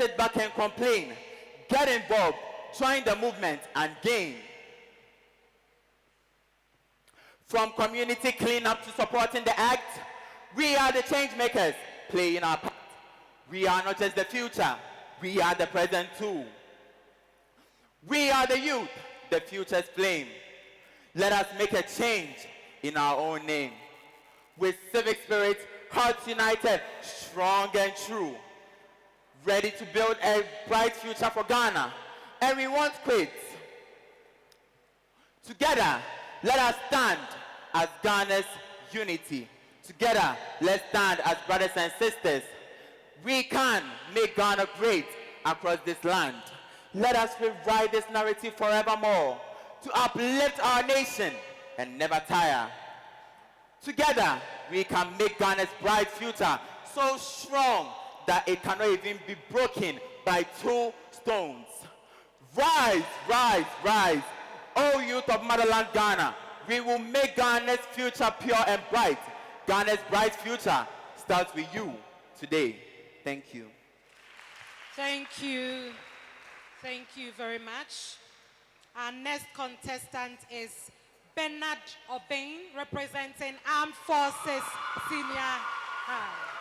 sit back and complain. Get involved, join the movement, and gain. From community cleanup to supporting the act, we are the change makers playing our part. We are not just the future, we are the present too. We are the youth, the future's flame. Let us make a change in our own name. With civic spirit, hearts united, strong and true. Ready to build a bright future for Ghana, and we won't quit. Together, let us stand as Ghana's unity. Together, let's stand as brothers and sisters. We can make Ghana great across this land. Let us rewrite this narrative forevermore to uplift our nation and never tire. Together, we can make Ghana's bright future so strong that it cannot even be broken by 2 stones. Rise, rise, rise, O youth of motherland Ghana. We will make Ghana's future pure and bright. Ghana's bright future starts with you today. Thank you. Thank you. Thank you very much. Our next contestant is Bernard Obain, representing Armed Forces Senior High.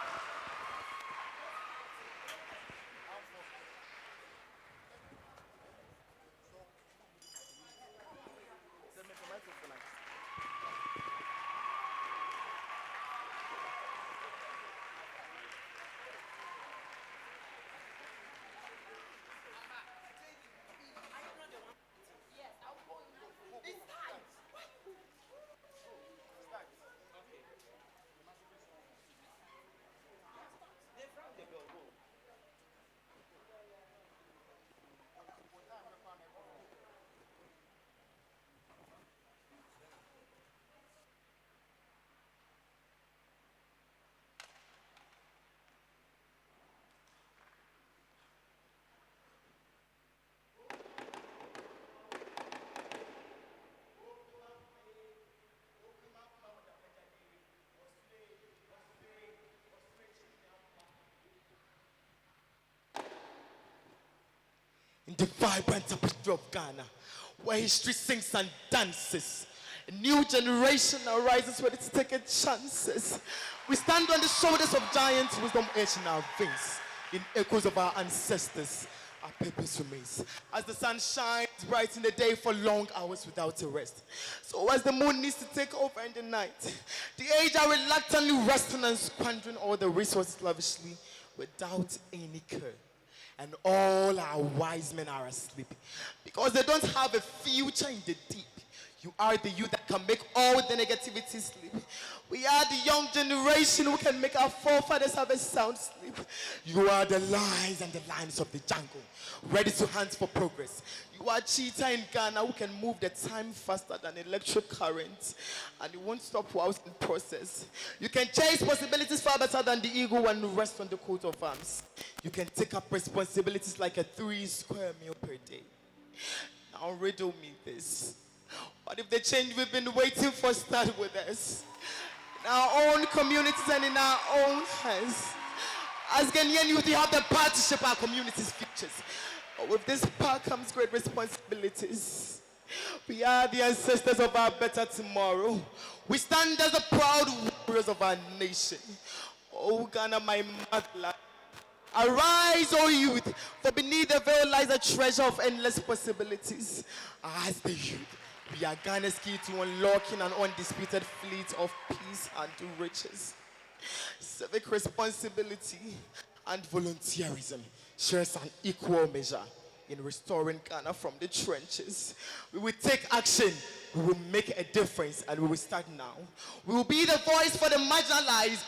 In the vibrant tapestry of Ghana, where history sings and dances, a new generation arises ready to take its chances. We stand on the shoulders of giants, wisdom etched in our veins, in echoes of our ancestors. Our purpose remains. As the sun shines bright in the day for long hours without a rest, so as the moon needs to take over in the night, the aged are reluctantly resting and squandering all the resources lavishly without any care. And all our wise men are asleep because they don't have a future in the deep. You are the youth that can make all the negativity sleep. We are the young generation who can make our forefathers have a sound sleep. You are the lions and the lions of the jungle, ready to hunt for progress. You are cheetah in Ghana who can move the time faster than electric current, and you won't stop whilst in process. You can chase possibilities far better than the eagle and rest on the coat of arms. You can take up responsibilities like a 3 square meal per day. Now riddle me this. What if the change we've been waiting for started with us? In our own communities and in our own hands. As Ghanaian youth, we have the power to shape our communities' futures. But with this power comes great responsibilities. We are the ancestors of our better tomorrow. We stand as the proud warriors of our nation. Oh Ghana, my motherland. Arise, O youth, for beneath the veil lies a treasure of endless possibilities. As the youth, we are Ghana's key to unlocking an undisputed fleet of peace and riches. Civic responsibility and volunteerism shares an equal measure in restoring Ghana from the trenches. We will take action, we will make a difference, and we will start now. We will be the voice for the marginalized,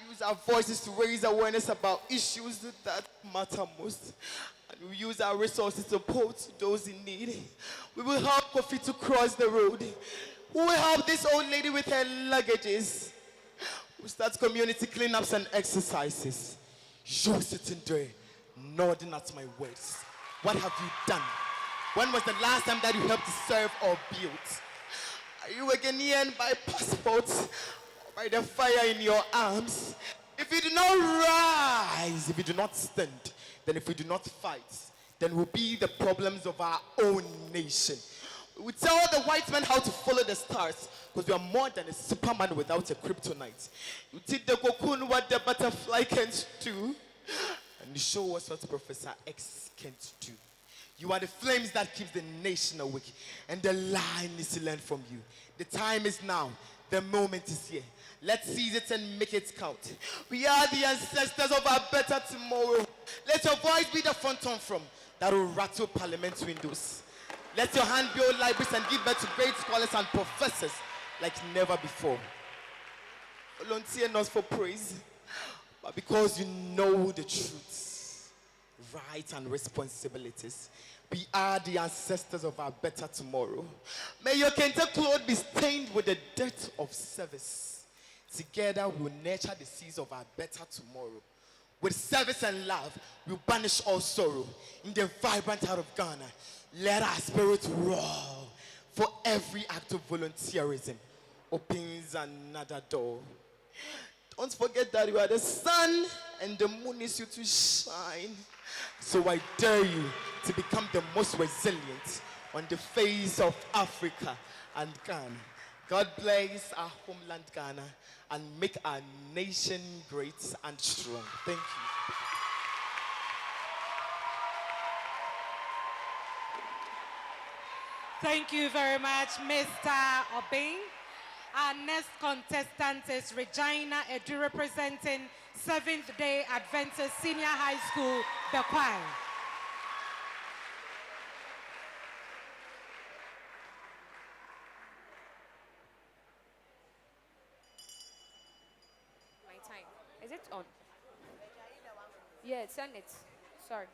use our voices to raise awareness about issues that matter most. And we use our resources to support those in need. We will help Kofi to cross the road. We will help this old lady with her luggages. We start community cleanups and exercises. You sitting there, nodding at my words. What have you done? When was the last time that you helped to serve or build? Are you a Ghanaian by passport or by the fire in your arms? If you do not rise, if you do not stand, then if we do not fight, then we'll be the problems of our own nation. We tell the white men how to follow the stars because we are more than a Superman without a kryptonite. You teach the cocoon what the butterfly can't do, and you show us what Professor X can't do. You are the flames that keeps the nation awake, and the line is to learn from you. The time is now. The moment is here. Let's seize it and make it count. We are the ancestors of our better tomorrow. Let your voice be the phantom from that will rattle parliament windows. Let your hand build libraries and give birth to great scholars and professors like never before. Volunteer not for praise, but because you know the truths, rights and responsibilities. We are the ancestors of our better tomorrow. May your kente clothes be stained with the dirt of service. Together we will nurture the seeds of our better tomorrow. With service and love, we'll banish all sorrow. In the vibrant heart of Ghana, let our spirit roar. For every act of volunteerism opens another door. Don't forget that you are the sun and the moon is you to shine. So I dare you to become the most resilient on the face of Africa and Ghana. God bless our homeland Ghana and make our nation great and strong. Thank you. Thank you very much, Mr. Obeng. Our next contestant is Regina Edu, representing Seventh-day Adventist Senior High School, Bekwai. My time. Is it on? Yeah, send it. Sorry.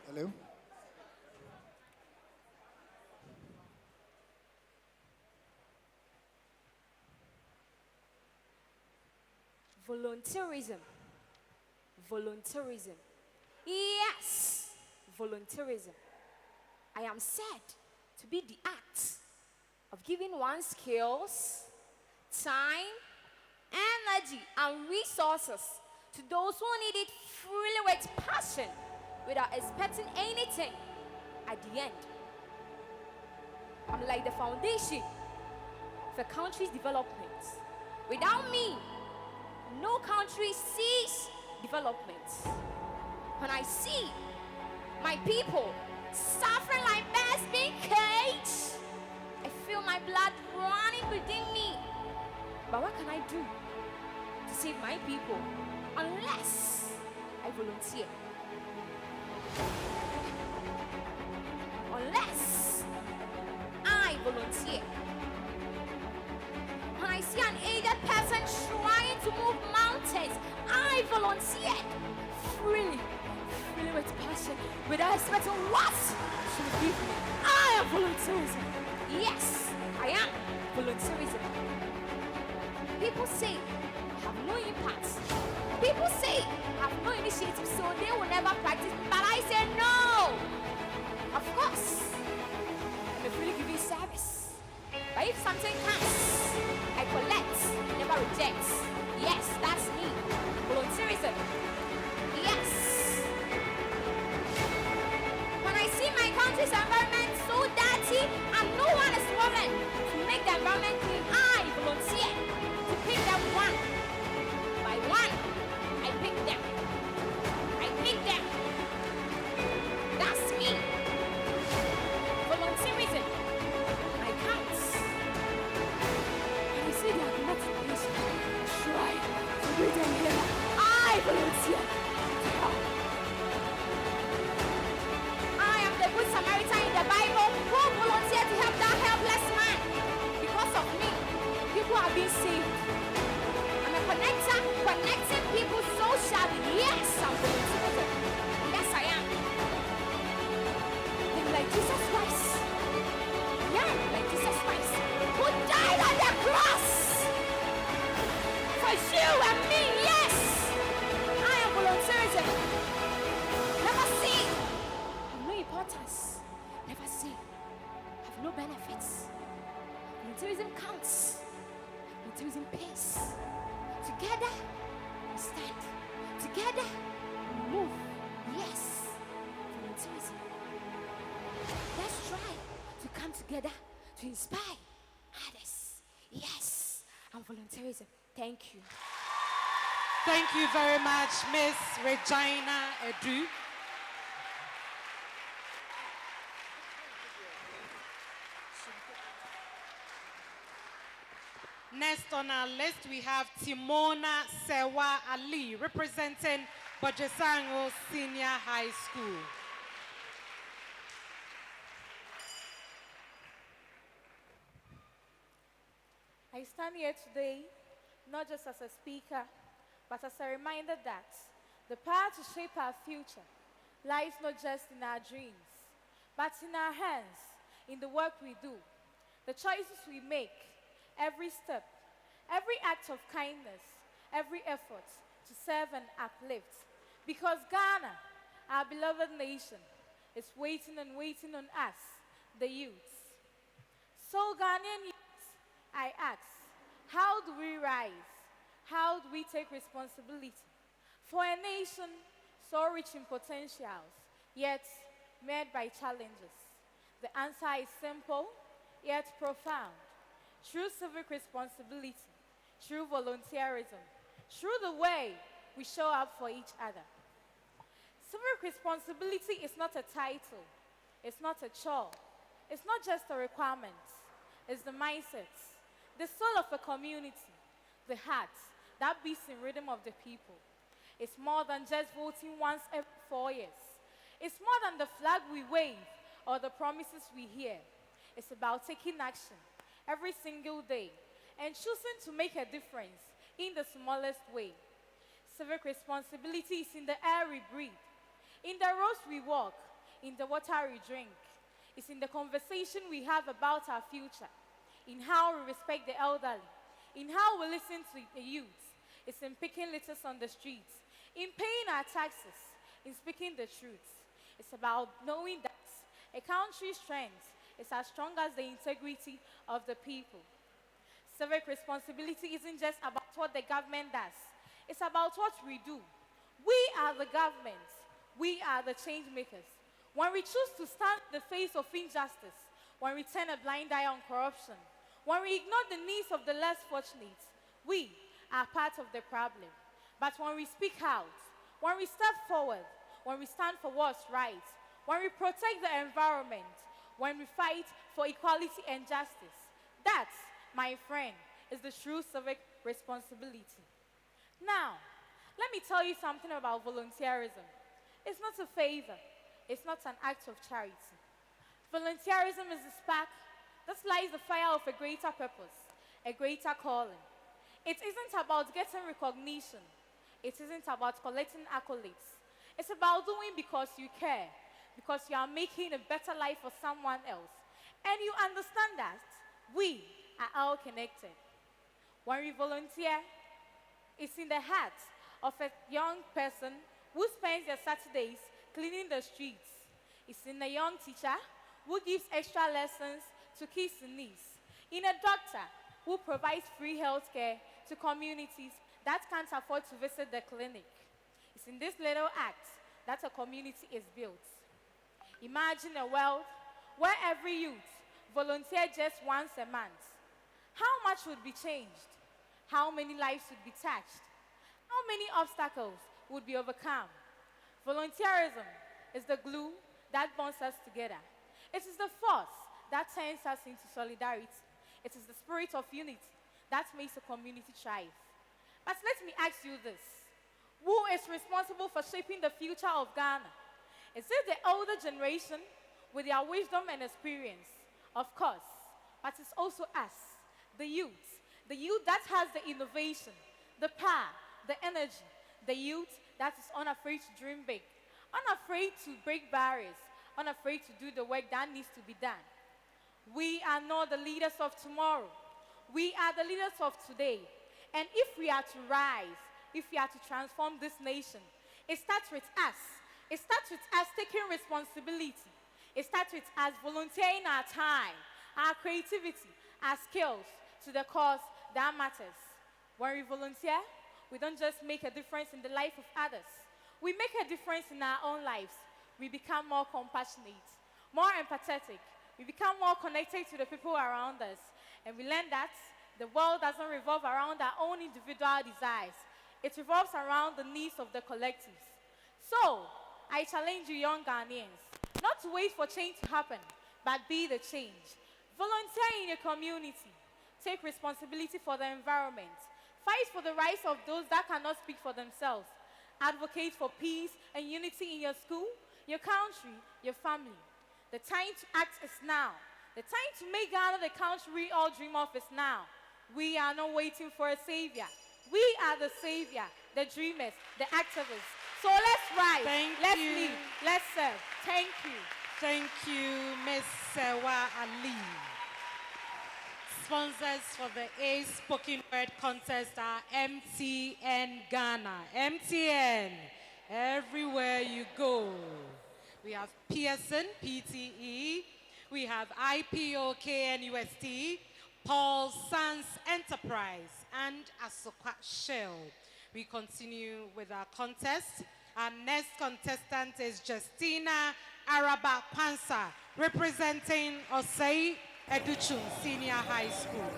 Hello? Volunteerism. Volunteerism. Yes, volunteerism. I am said to be the act of giving one's skills, time, energy, and resources to those who need it freely with passion without expecting anything at the end. I'm like the foundation for country's development. Without me, no country sees development. When I see my people suffering like bears being caged, I feel my blood running within me. But what can I do to save my people unless I volunteer? Unless I volunteer. When I see an aged person trying to move mountains, I volunteer freely with passion, without expecting what she will give me. I am volunteerism. Yes, I am volunteerism. People say I have no impact. People say I have no initiative, so they will never practice. But I say no. Of course, I'm a freely giving service. But if something comes, I collect, never reject. Yes, that's me. Volunteerism. Yes. When I see my country's environment so dirty and no one is willing to make the environment clean, I volunteer to pick them one by one. I pick them. I pick them. That's me. Volunteerism. I count. When I see they are not pleased, try to bring them here. I volunteer to help. I am the good Samaritan in the Bible who volunteered to help that helpless man. Because of me, people are being saved. I'm a connector, connecting people socially. Yes, I'm volunteering. Yes, I am. I'm like Jesus Christ. Yeah, like Jesus Christ, who died on the cross for you and me. Yes, I am volunteerism. Never see. Have no importance. Never see. Have no benefits. Volunteerism counts. Volunteerism pays. Together, we together to inspire others. Yes, and volunteerism. Thank you. Thank you very much, Miss Regina Edu. Next on our list, we have Timona Sewa Ali, representing Bojesango Senior High School. I stand here today not just as a speaker, but as a reminder that the power to shape our future lies not just in our dreams, but in our hands, in the work we do, the choices we make, every step, every act of kindness, every effort to serve and uplift. Because Ghana, our beloved nation, is waiting and waiting on us, the youths. So Ghanaian youths, I ask, how do we rise? How do we take responsibility for a nation so rich in potentials, yet marred by challenges? The answer is simple, yet profound. True civic responsibility, true volunteerism, through the way we show up for each other. Civic responsibility is not a title, it's not a chore, it's not just a requirement, it's the mindset, the soul of a community, the heart that beats in rhythm of the people. It's more than just voting once every 4 years. It's more than the flag we wave or the promises we hear. It's about taking action every single day and choosing to make a difference in the smallest way. Civic responsibility is in the air we breathe, in the roads we walk, in the water we drink. It's in the conversation we have about our future, in how we respect the elderly, in how we listen to the youth. It's in picking litters on the streets, in paying our taxes, in speaking the truth. It's about knowing that a country's strength is as strong as the integrity of the people. Civic responsibility isn't just about what the government does. It's about what we do. We are the government. We are the change makers. When we choose to stand in the face of injustice, when we turn a blind eye on corruption, when we ignore the needs of the less fortunate, we are part of the problem. But when we speak out, when we step forward, when we stand for what's right, when we protect the environment, when we fight for equality and justice, that, my friend, is the true civic responsibility. Now, let me tell you something about volunteerism. It's not a favor. It's not an act of charity. Volunteerism is the spark that lights the fire of a greater purpose, a greater calling. It isn't about getting recognition. It isn't about collecting accolades. It's about doing because you care, because you are making a better life for someone else. And you understand that we are all connected. When we volunteer, it's in the heart of a young person who spends their Saturdays cleaning the streets. It's in a young teacher who gives extra lessons to kids in need. In a doctor who provides free health care to communities that can't afford to visit the clinic. It's in this little act that a community is built. Imagine a world where every youth volunteered just once a month. How much would be changed? How many lives would be touched? How many obstacles would be overcome? Volunteerism is the glue that bonds us together. It is the force that turns us into solidarity. It is the spirit of unity that makes a community thrive. But let me ask you this. Who is responsible for shaping the future of Ghana? Is it the older generation with their wisdom and experience? Of course. But it's also us, the youth that has the innovation, the power, the energy, the youth that is unafraid to dream big, unafraid to break barriers, unafraid to do the work that needs to be done. We are not the leaders of tomorrow. We are the leaders of today. And if we are to rise, if we are to transform this nation, it starts with us. It starts with us taking responsibility. It starts with us volunteering our time, our creativity, our skills to the cause that matters. When we volunteer, we don't just make a difference in the life of others. We make a difference in our own lives. We become more compassionate, more empathetic, we become more connected to the people around us. And we learn that the world doesn't revolve around our own individual desires. It revolves around the needs of the collectives. So, I challenge you young Ghanaians, not to wait for change to happen, but be the change. Volunteer in your community. Take responsibility for the environment. Fight for the rights of those that cannot speak for themselves. Advocate for peace and unity in your school, your country, your family. The time to act is now. The time to make Ghana the country we all dream of is now. We are not waiting for a savior. We are the savior, the dreamers, the activists. So let's rise, let's lead, let's serve. Thank you. Thank you, Ms. Sewa Ali. Sponsors for the A Spoken Word Contest are MTN Ghana. MTN, everywhere you go. We have Pearson, PTE. We have IPOK NUST, Paul Sands Enterprise, and Asokwa Shell. We continue with our contest. Our next contestant is Justina Araba Pansa, representing Osei Educhun Senior High School.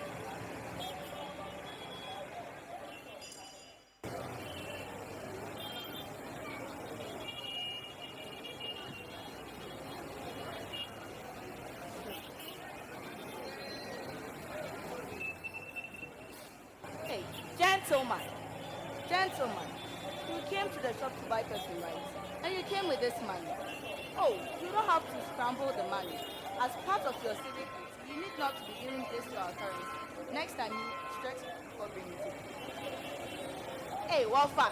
Hey, gentlemen, you came to the shop to buy perfume, right? And you came with this money. Oh, you don't have to scramble the money. As part of your civic duty, you need not to be giving this to our currency. Next time, you stretch for bringing it. Hey, Wafa,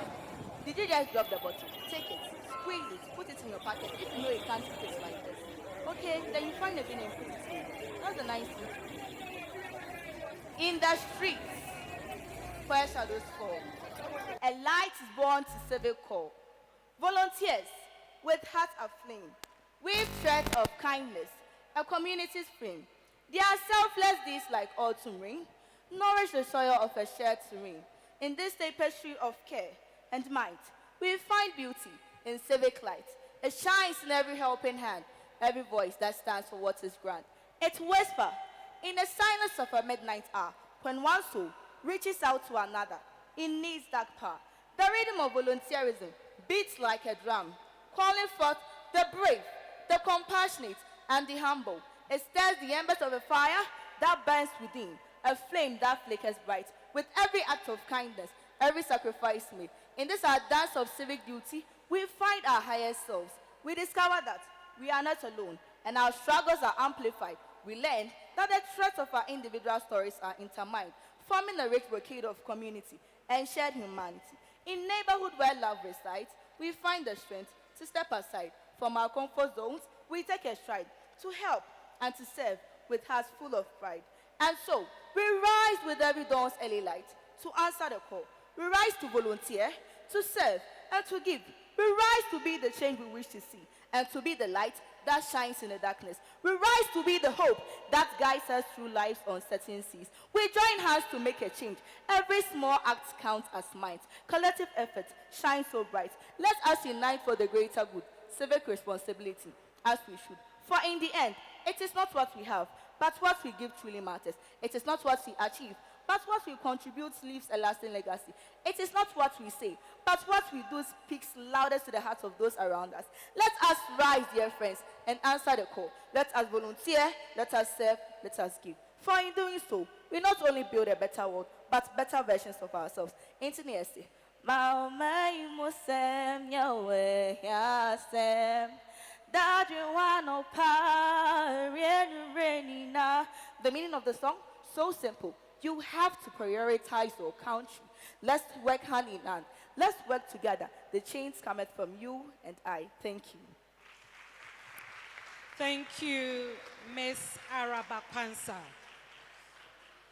did you just drop the bottle? Take it, squeeze it, put it in your pocket. If you know you can't keep it like this. Okay, then you find a bin and put it in. That's a nice thing to do. In the streets, where shadows fall, a light is born to civic call. Volunteers with hearts aflame, weave thread of kindness, a community spring. Their selfless deeds like autumn rain, nourish the soil of a shared terrain. In this tapestry of care and might, we find beauty in civic light. It shines in every helping hand, every voice that stands for what is grand. It whispers in the silence of a midnight hour, when one soul reaches out to another in needs dark power. The rhythm of volunteerism beats like a drum, calling forth the brave, the compassionate, and the humble. It stirs the embers of a fire that burns within, a flame that flickers bright. With every act of kindness, every sacrifice made, in this our dance of civic duty, we find our higher selves. We discover that we are not alone, and our struggles are amplified. We learn that the threads of our individual stories are intertwined, forming a rich brocade of community and shared humanity. In neighborhood where love resides, we find the strength to step aside from our comfort zones. We take a stride to help and to serve with hearts full of pride. And so, we rise with every dawn's early light to answer the call. We rise to volunteer, to serve, and to give. We rise to be the change we wish to see, and to be the light that shines in the darkness. We rise to be the hope that guides us through life's uncertain seas. We join hands to make a change. Every small act counts as might. Collective effort shines so bright. Let us unite for the greater good. Civic responsibility, as we should. For in the end, it is not what we have, but what we give truly matters. It is not what we achieve, but what we contribute leaves a lasting legacy. It is not what we say, but what we do speaks loudest to the hearts of those around us. Let us rise, dear friends, and answer the call. Let us volunteer, let us serve, let us give. For in doing so, we not only build a better world, but better versions of ourselves. Intimacy. The meaning of the song? So simple. You have to prioritize your country. Let's work hand in hand. Let's work together. The change cometh from you and I. Thank you. Thank you, Ms. Araba Pansa.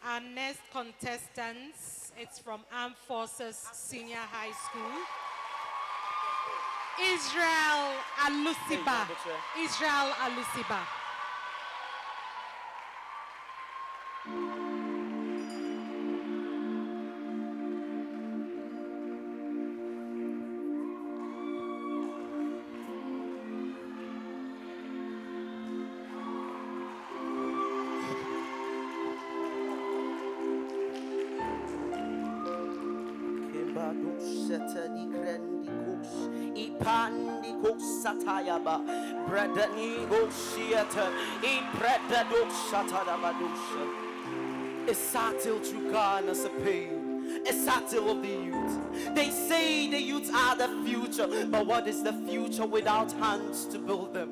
Our next contestants, it's from Armed Forces Senior High School. Israel Alusiba. Israel Alusiba. sheta di krendi kush ipandi kusatayaba bradani goshiata ipreda doshatadabadusha. A satil to Ghana's a pain. A satil of the youth. They say the youth are the future, but what is the future without hands to build them?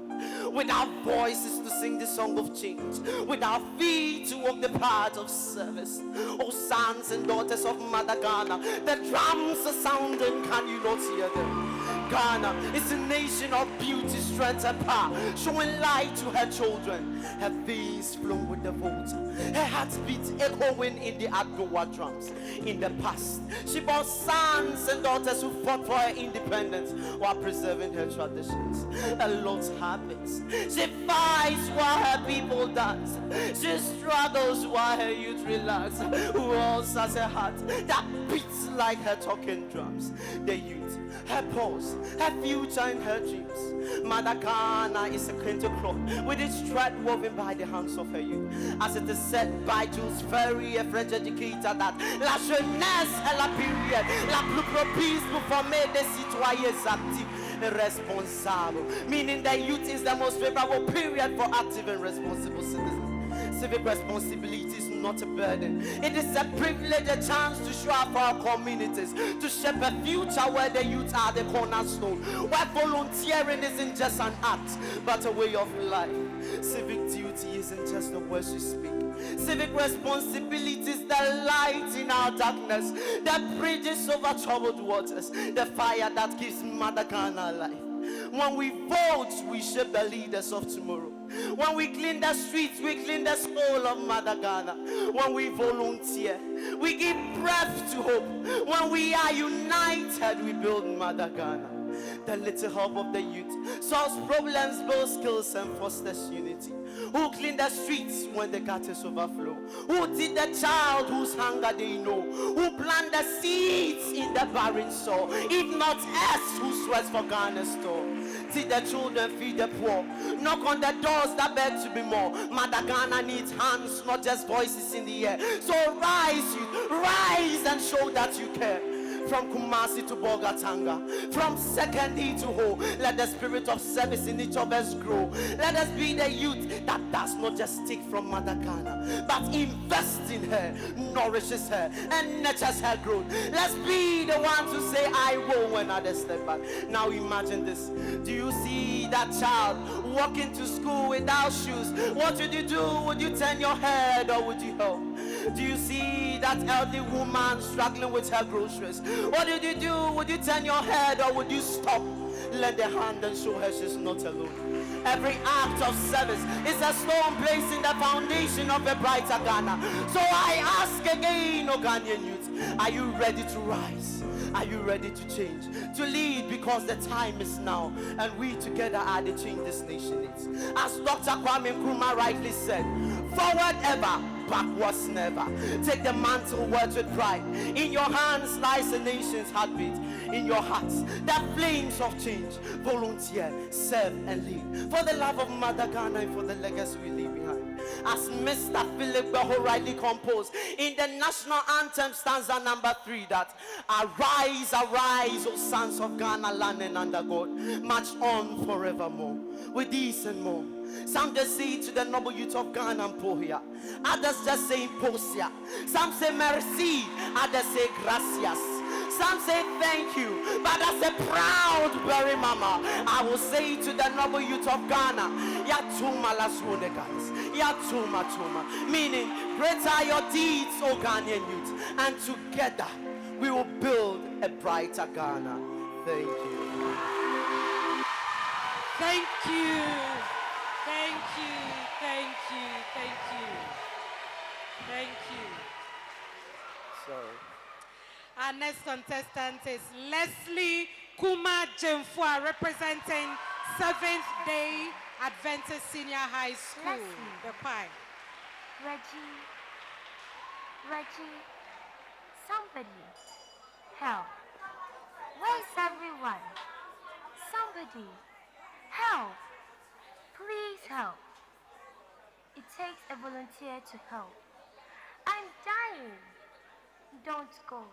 Without voices to sing the song of change, without feet to walk the path of service. Oh, sons and daughters of Mother Ghana, the drums are sounding, can you not hear them? Ghana is a nation of beauty, strength, and power, showing light to her children. Her veins flow with the water, her heartbeat echoing in the Adowa drums. In the past, she bore sons and daughters who fought for her independence while preserving her traditions. A lot happens. She fights while her people dance. She struggles while her youth relax. Who else has a heart that beats like her talking drums? The youth, her pulse, her future and her dreams. Mother Ghana is a cloth with its thread woven by the hands of her youth. As it is said by Jules Ferry, a French educator, that la jeunesse est la période la plus propice pour former des citoyens actifs et responsables. Meaning that youth is the most favorable period for active and responsible citizens. Civic responsibility is not a burden. It is a privilege, a chance to show up for our communities, to shape a future where the youth are the cornerstone, where volunteering isn't just an act, but a way of life. Civic duty isn't just the words you speak. Civic responsibility is the light in our darkness, the bridges over troubled waters, the fire that gives Mother Ghana life. When we vote, we shape the leaders of tomorrow. When we clean the streets, we clean the soul of Mother Ghana. When we volunteer, we give breath to hope. When we are united, we build Mother Ghana. The little help of the youth solves problems, builds skills, and fosters unity. Who clean the streets when the gutters overflow? Who did the child whose hunger they know? Who plant the seeds in the barren soil? If not us, who sweats for Ghana's store? Teach the children, feed the poor. Knock on the doors that beg to be more. Mother Ghana needs hands, not just voices in the air. So rise, youth, rise and show that you care. From Kumasi to Bogatanga, from Second E to Ho, let the spirit of service in each of us grow. Let us be the youth that does not just take from Mother Ghana, but invest in her, nourishes her, and nurtures her growth. Let's be the ones who say, I will, when others step back. Now imagine this. Do you see that child walking to school without shoes? What would you do? Would you turn your head or would you help? Do you see that elderly woman struggling with her groceries? What did you do? Would you turn your head or would you stop? Lend a hand and show her she's not alone. Every act of service is a stone placed in the foundation of a brighter Ghana. So I ask again, O Ghanaian youth, are you ready to rise? Are you ready to change? To lead, because the time is now, and we together are the change this nation needs. As Dr. Kwame Nkrumah rightly said, forward ever, backwards never. Take the mantle, words with pride. In your hands lies the nation's heartbeat. In your hearts, the flames of change. Volunteer, serve, and lead. For the love of Mother Ghana and for the legacy we leave behind. As Mr. Philip Beho rightly composed in the national anthem stanza number 3, that arise, arise, O sons of Ghana, land and under God, march on forevermore. With this and more. Some just say to the noble youth of Ghana and Pohia. Others just say Imposia. Some say merci. Others say gracias. Some say thank you. But as a proud berry mama, I will say to the noble youth of Ghana, Yatuma las guys. Yatuma tuma. Meaning, great are your deeds, O Ghanaian youth. And together we will build a brighter Ghana. Thank you. Thank you. Thank you, thank you, thank you. Thank you. Sorry. Our next contestant is Leslie Kuma Jemfua, representing 7th Day Adventist Senior High School, Leslie. the choir. Reggie, somebody, help. Where's everyone? Somebody, help. Please help. It takes a volunteer to help. I'm dying. Don't go.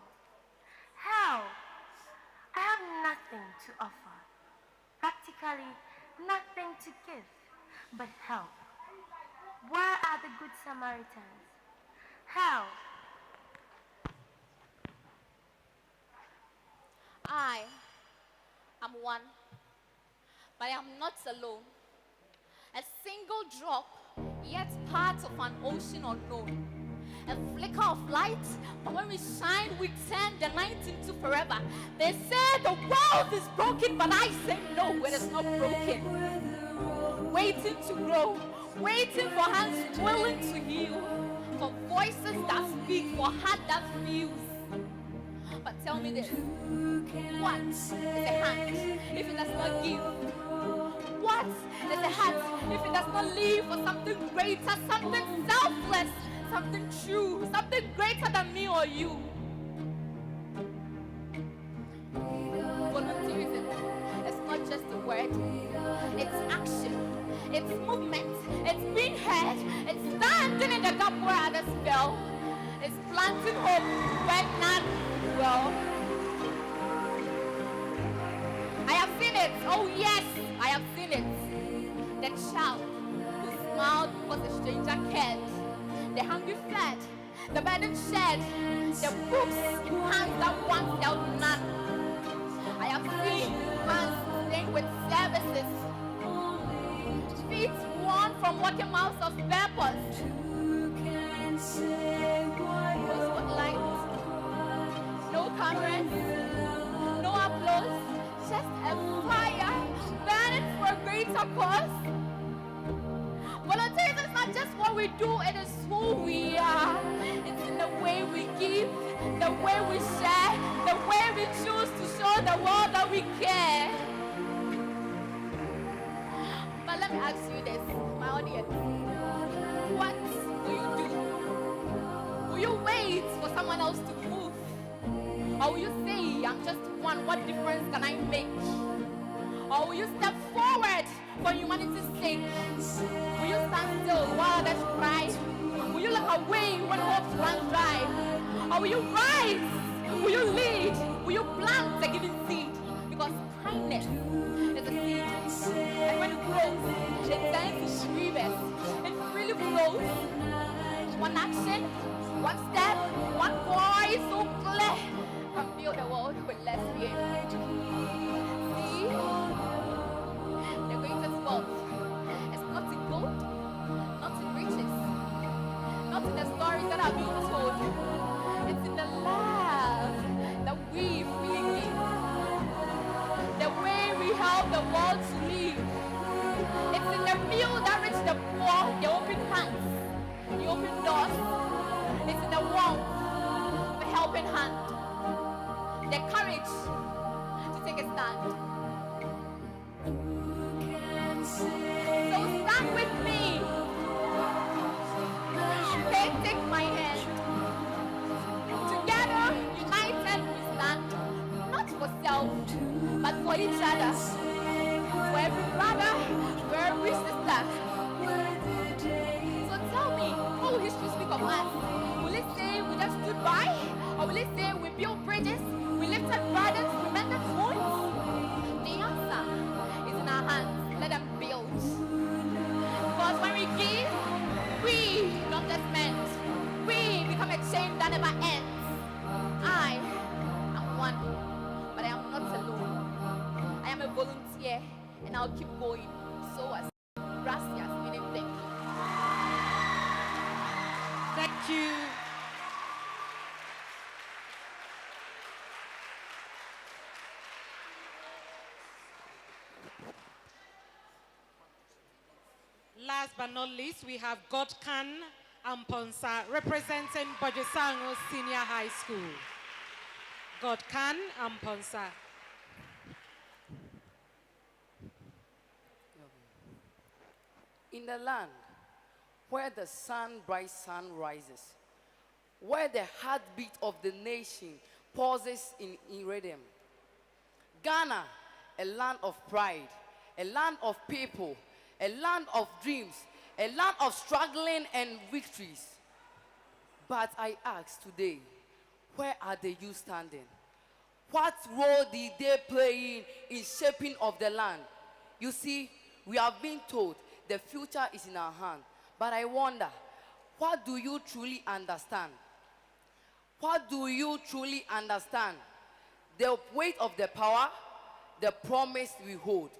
Help. I have nothing to offer, practically nothing to give but help. Where are the good Samaritans? Help! I am one, but I am not alone. A single drop, yet part of an ocean unknown. A flicker of light, but when we shine, we turn the night into forever. They say the world is broken, but I say no, it is not broken. Waiting to grow, waiting for hands willing to heal, for voices that speak, for heart that feels. But tell me this, what is a hand if it does not give? What is a heart if it does not live for something greater, something selfless, something true, something greater than me or you? Volunteerism is not just a word, it's action, it's movement, it's being heard, it's standing in the gap where others fell, it's planting hope where none will. I have seen it, oh yes, I have seen it. The child who smiled because a stranger cared, the hungry fed, the burden shared, the books in hands that once held none. I have seen hands stained with services, feet worn from walking miles of purpose. No spotlight, no cameras, no applause, just a fire burning for a greater cause. Volunteerism is not just what we do, it is who we are. It's in the way we give, the way we share, the way we choose to show the world that we care. But let me ask you this, my audience. What will you do? Will you wait for someone else to move? Or will you say, I'm just one, what difference can I make? Or will you step forward for humanity's sake? Will you stand still while others cry? Will you look away when hope runs dry? Or will you rise? Will you lead? Will you plant a giving seed? Because kindness is a seed. And when it grows, it turns into rivers. It really flows. One action, one step, one voice so clear can fill the world with less fear. See? The greatest wealth is not in gold, not in riches, not in the stories that are being told. It's in the love that we really give. The way we help the world to live. It's in the meal that reach the poor, the open hands, the open doors. It's in the warmth of a helping hand, the courage to take a stand. So stand with me. Take my hand. Together, united, we stand. Not for self, but for each other. For every brother, for every sister. So tell me, what will history speak of us? Will it say we just stood by? Or will it say we built bridges, we lifted burdens, we mended wounds? The answer is in our hands. Let them build. Because when we give, we don't just mend. We become a chain that never ends. I am one, but I am not alone. I am a volunteer, and I'll keep going. So as gracias, meaning thank you. Thank you. Last but not least, we have Godkan Amponsa representing Bojisango Senior High School. Godkan Amponsa. In the land where the bright sun rises, where the heartbeat of the nation pauses in rhythm. Ghana, a land of pride, a land of people, a land of dreams, a land of struggling and victories. But I ask today, where are the youth standing? What role did they play in shaping of the land? You see, we have been told the future is in our hand. But I wonder, what do you truly understand? What do you truly understand? The weight of the power, the promise we hold.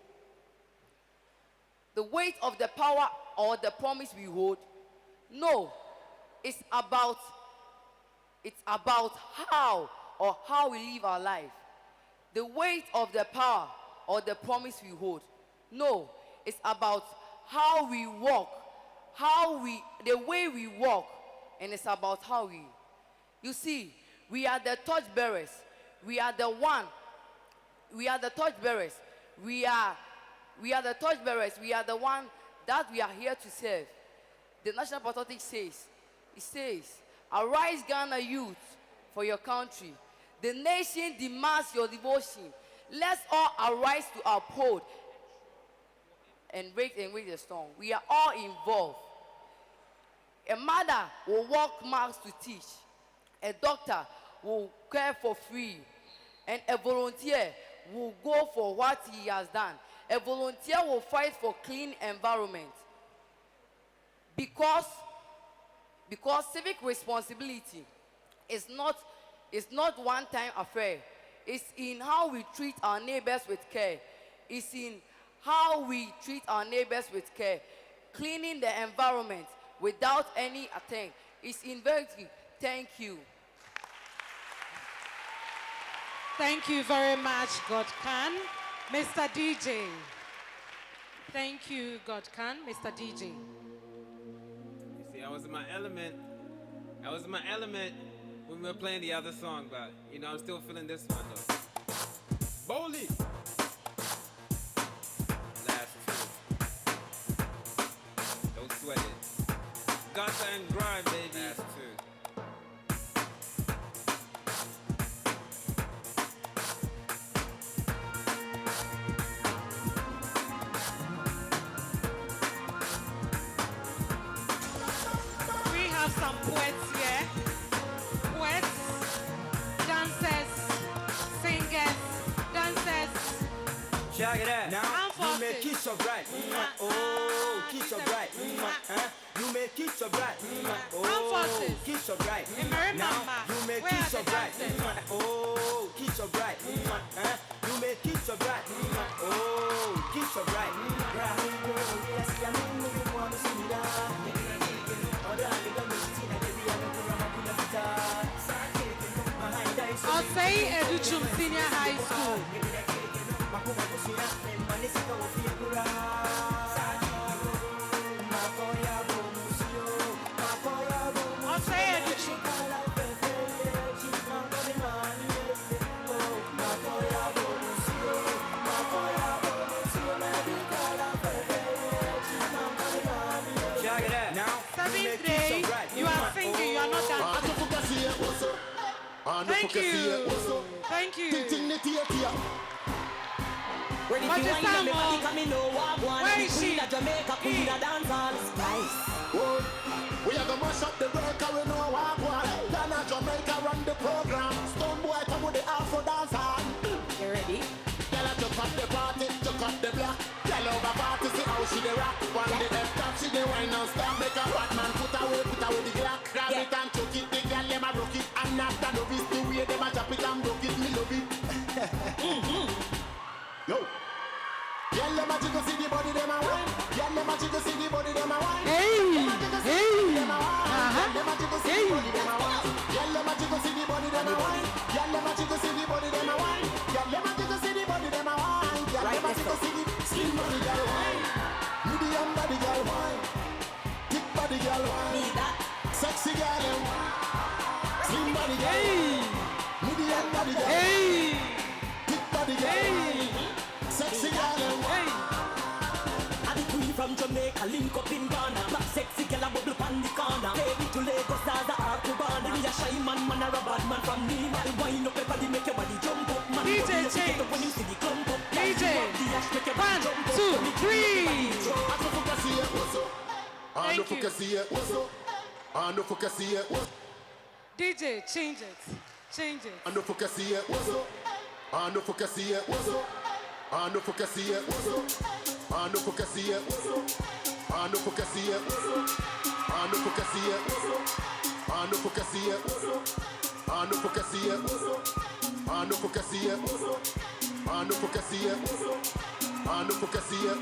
The weight of the power or the promise we hold? No, it's about how we live our life. The weight of the power or the promise we hold? No, it's about how we walk, the way we walk, and it's about how we. You see, we are the torch bearers. We are the torch bearers. We are the torch bearers. We are the one that we are here to serve. The National Patriotic says, arise Ghana youth for your country. The nation demands your devotion. Let's all arise to uphold and break the storm. We are all involved. A mother will walk miles to teach. A doctor will care for free. And a volunteer will go for what he has done. A volunteer will fight for clean environment. Because civic responsibility is not one-time affair. It's in how we treat our neighbors with care. It's in how we treat our neighbors with care. Cleaning the environment without any attempt. It's in virtue. Thank you. Thank you very much, God Khan. Mr. DJ. Thank you, God Khan. Mr. DJ. You see, I was in my element when we were playing the other song, but you know, I'm still feeling this one though. Bowley. Last two. Don't sweat it. Gutter and grind, baby. Last two. Some poets here. Poets, dancers, singers, dancers. Check it out. Now And you make it so bright. Oh, kiss so bright. You make it so bright. Oh, kiss so bright. Now you make it so bright. Oh, kiss so bright. You make it so bright. Oh, kiss so bright. I'll say Educhum Senior High School. I'll say Educhum. Check it out. Now, 7th day, you are singing, you are not dancing. Thank you. Thank you. What is Samo? Where is she? We are gonna mash up the work, we know what one. Ghana, Jamaica run the program. Stone boy come with the Afro dancer. You ready? Girl, I took up the party, took up the block. Girl over party, see how she the rock. One the F top, she the wine and stop. Make a hot man put away the glass. Grab it and chuck it, the girl them a broke it. And after the novice, the way them a chop it and broke it, me love it. Yo. Girl them a jiggle, see the body them a wine. Girl them a jiggle, see the body them a wine. Hey, hey. Them a wine. Them a jiggle, see the body them a wine. Girl them a jiggle, see the body them a wine. Girl them a jiggle, see the body them a wine. Girl them a jiggle, see the body them a wine. Girl them a jiggle, see the slim body girl wine. Medium body girl wine. Thick body girl wine. Sexy girl them wine. Slim body girl wine. Medium body girl wine. Thick body girl wine. Sexy girl them wine. From Jamaica, link up in Ghana. Black sexy girl a bubble on the corner. Baby to Lagos, Zaza or Cubana. Me a shy man or a bad man from me. Man, wind up your body, make your body jump up. Man, DJ change. when you see the clump up. DJ. 1, 2, 3. Thank you. DJ, change it. Change it. Ando focasia, ando focasia, ando focasia, ando focasia, ando focasia, ando focasia, ando focasia, ando focasia, ando focasia, ando focasia,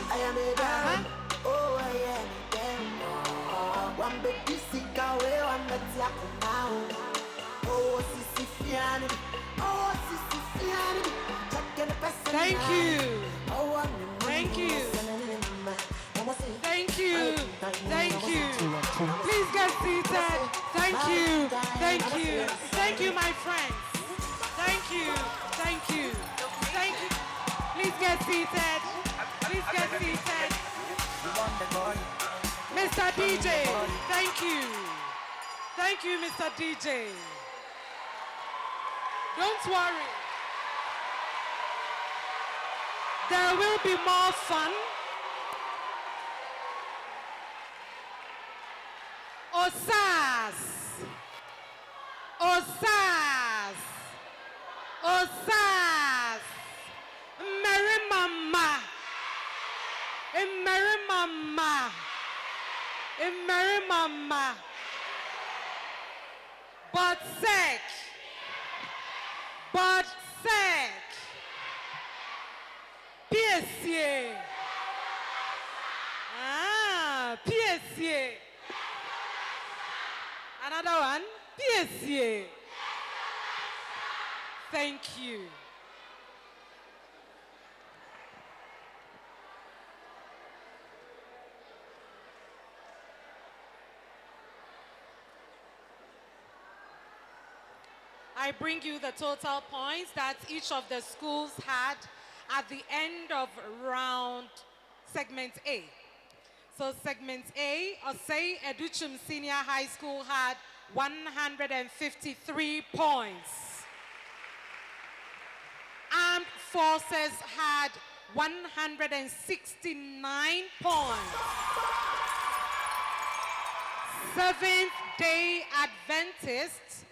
I am a dam. Oh, I am a dam. One baby sick away, one that's yak now. Oh, Sissy Fiani. Oh, Sissy Fiani. Thank you. Thank you. Thank you. Thank you. Please get seated. Thank you. Thank you. Thank you, my friends. Thank you. Thank you. Thank you. Please get seated. Please get seated. Mr. DJ, thank you. Thank you, Mr. DJ. Don't worry. There will be more fun. Osas. Osas. Osas. Mary Mama. Mary Mama. Mary Mama. But sick. But sick. PSA. PSA. Another one. PSA. Thank you. I bring you the total points that each of the schools had at the end of round segment A. So segment A, Osei Educhum Senior High School had 153 points. Armed Forces had 169 points. Seventh-day Adventists,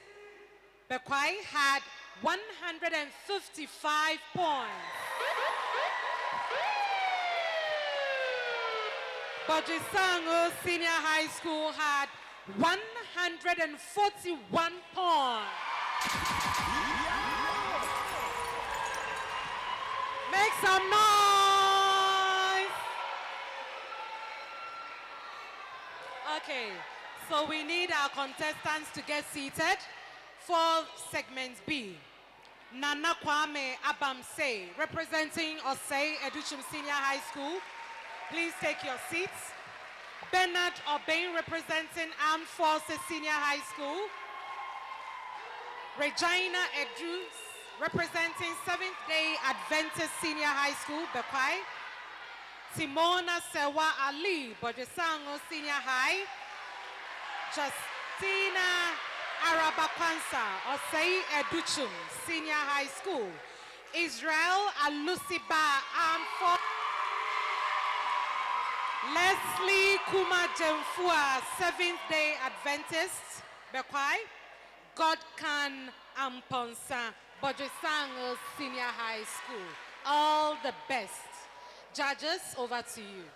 Bekwai had 155 points. Bojisango Senior High School had 141 points. Make some noise. Okay, so we need our contestants to get seated for segment B. Nana Kwame Abamse, representing Osei Educhum Senior High School. Please take your seats. Bernard Obain, representing Armed Forces Senior High School. Regina Edus, representing Seventh-day Adventist Senior High School, Bekwai. Simona Sewa Ali, Bojisango Senior High. Justina Arabakwansa, Osei Educhum Senior High School. Israel Alusiba, Armed Forces. Leslie Kuma Jemfua, Seventh-day Adventist, Bekwai. Godkan Amponsa, Bojisango Senior High School. All the best. Judges, over to you.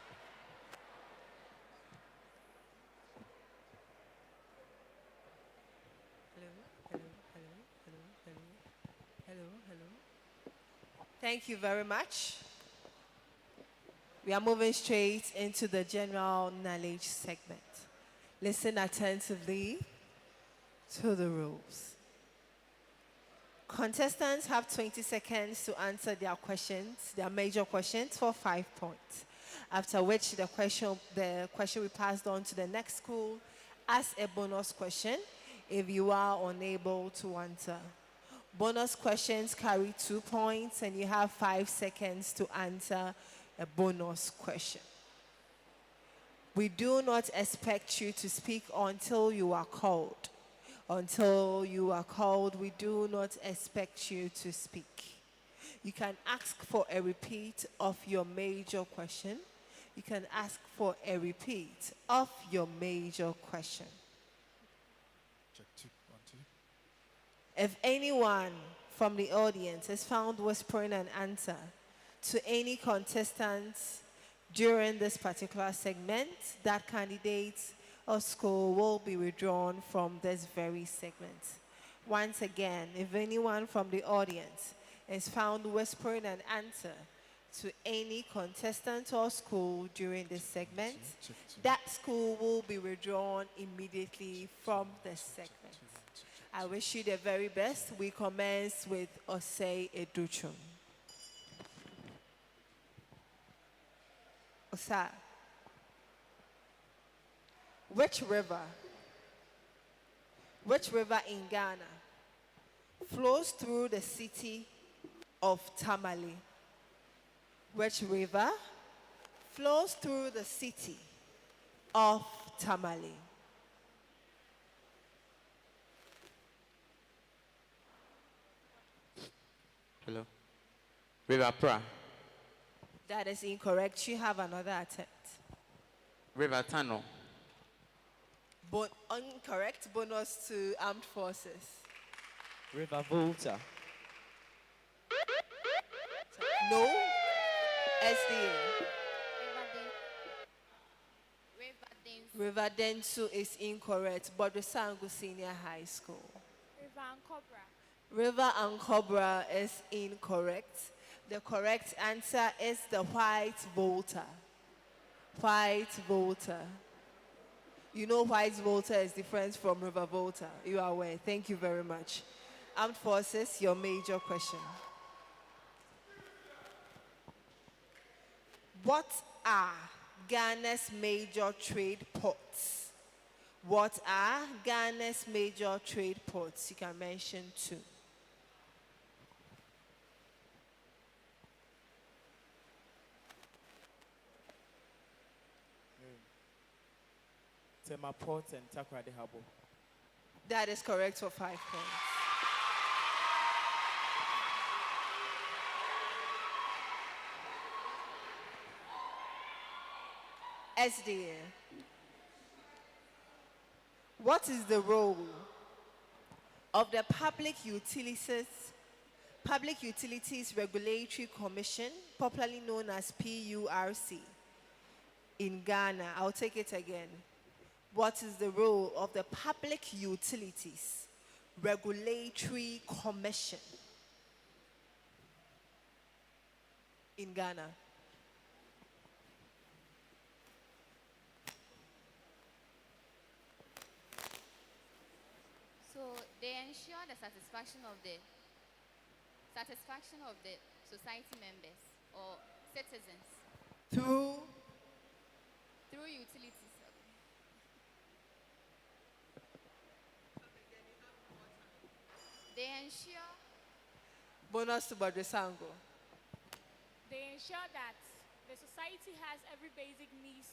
Hello. Thank you very much. We are moving straight into the general knowledge segment. Listen attentively to the rules. Contestants have 20 seconds to answer their questions, their major questions, for 5 points. After which the question will be passed on to the next school as a bonus question if you are unable to answer. Bonus questions carry 2 points and you have 5 seconds to answer a bonus question. We do not expect you to speak until you are called. Until you are called, we do not expect you to speak. You can ask for a repeat of your major question. You can ask for a repeat of your major question. Check 2, 1, 2. If anyone from the audience is found whispering an answer to any contestants during this particular segment, that candidate or school will be withdrawn from this very segment. Once again, if anyone from the audience is found whispering an answer to any contestant or school during this segment, that school will be withdrawn immediately from this segment. I wish you the very best. We commence with Osei Educhum. Osa, which river in Ghana flows through the city of Tamale? Which river flows through the city of Tamale? Hello. River Pra. That is incorrect. You have another attempt. River Tano. Incorrect. Bonus to armed forces. River Volta. No. SDA. River Densu is incorrect. Bodrisangu Senior High School. River Ankobra. River Ankobra is incorrect. The correct answer is the White Volta. White Volta. You know White Volta is different from River Volta. You are aware. Thank you very much. Armed Forces, your major question. What are Ghana's major trade ports? What are Ghana's major trade ports? You can mention 2. Tema Port and Takoradi Harbour. That is correct for 5 points. SDA. What is the role of the Public Utilities Regulatory Commission, popularly known as PURC, in Ghana? I'll take it again. What is the role of the Public Utilities Regulatory Commission in Ghana? So they ensure the satisfaction of the society members or citizens through utilities. They ensure. Bonus to Badresango. They ensure that the society has every basic needs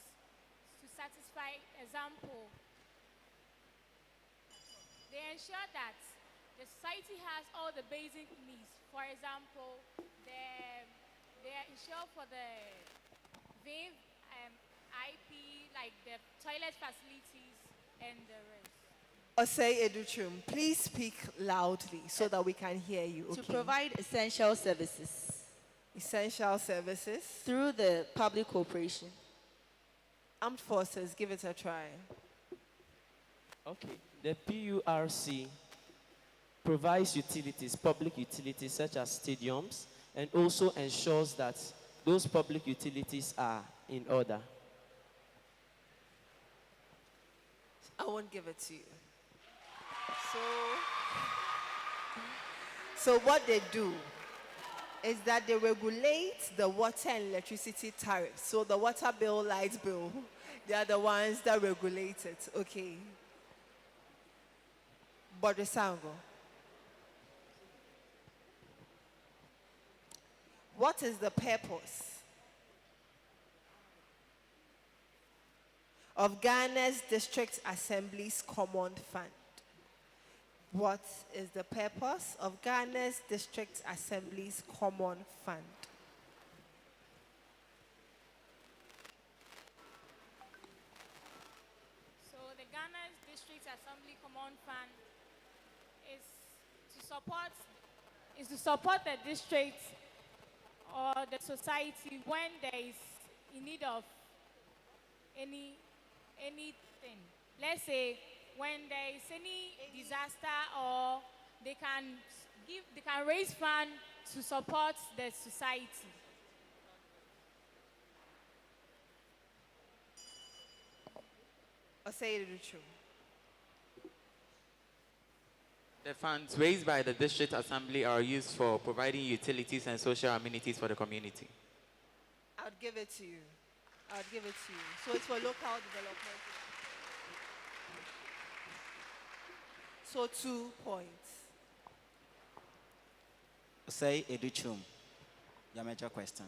to satisfy. Example, they ensure that the society has all the basic needs. For example, they ensure for the IP, like the toilet facilities and the rest. Osei Educhum, please speak loudly so that we can hear you. To Okay. provide essential services Essential services. through the public corporation. Armed Forces, give it a try. Okay. The PURC provides utilities, public utilities such as stadiums, and also ensures that those public utilities are in order. I won't give it to you. So what they do is that they regulate the water and electricity tariffs. So the water bill, light bill, they are the ones that regulate it. Okay. Bodesango. What is the purpose of Ghana's District Assembly's Common Fund? What is the purpose of Ghana's District Assembly's Common Fund? So the Ghana's District Assembly Common Fund is to support the district or the society when there is in need of anything. Let's say when there is any disaster, or they can raise funds to support the society. Or say it true. The funds raised by the District Assembly are used for providing utilities and social amenities for the community. I would give it to you. So it's for local development. So 2 points. Say Educhum. Your major question.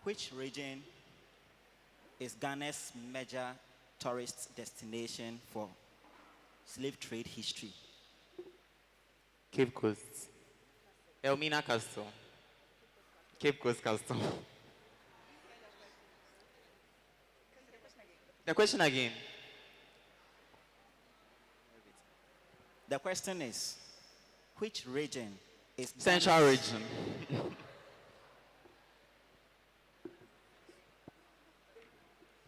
Which region is Ghana's major tourist destination for slave trade history? Cape Coast. Elmina Castle. Cape Coast Castle. The question again. The question is, which region is Central Ghana's region.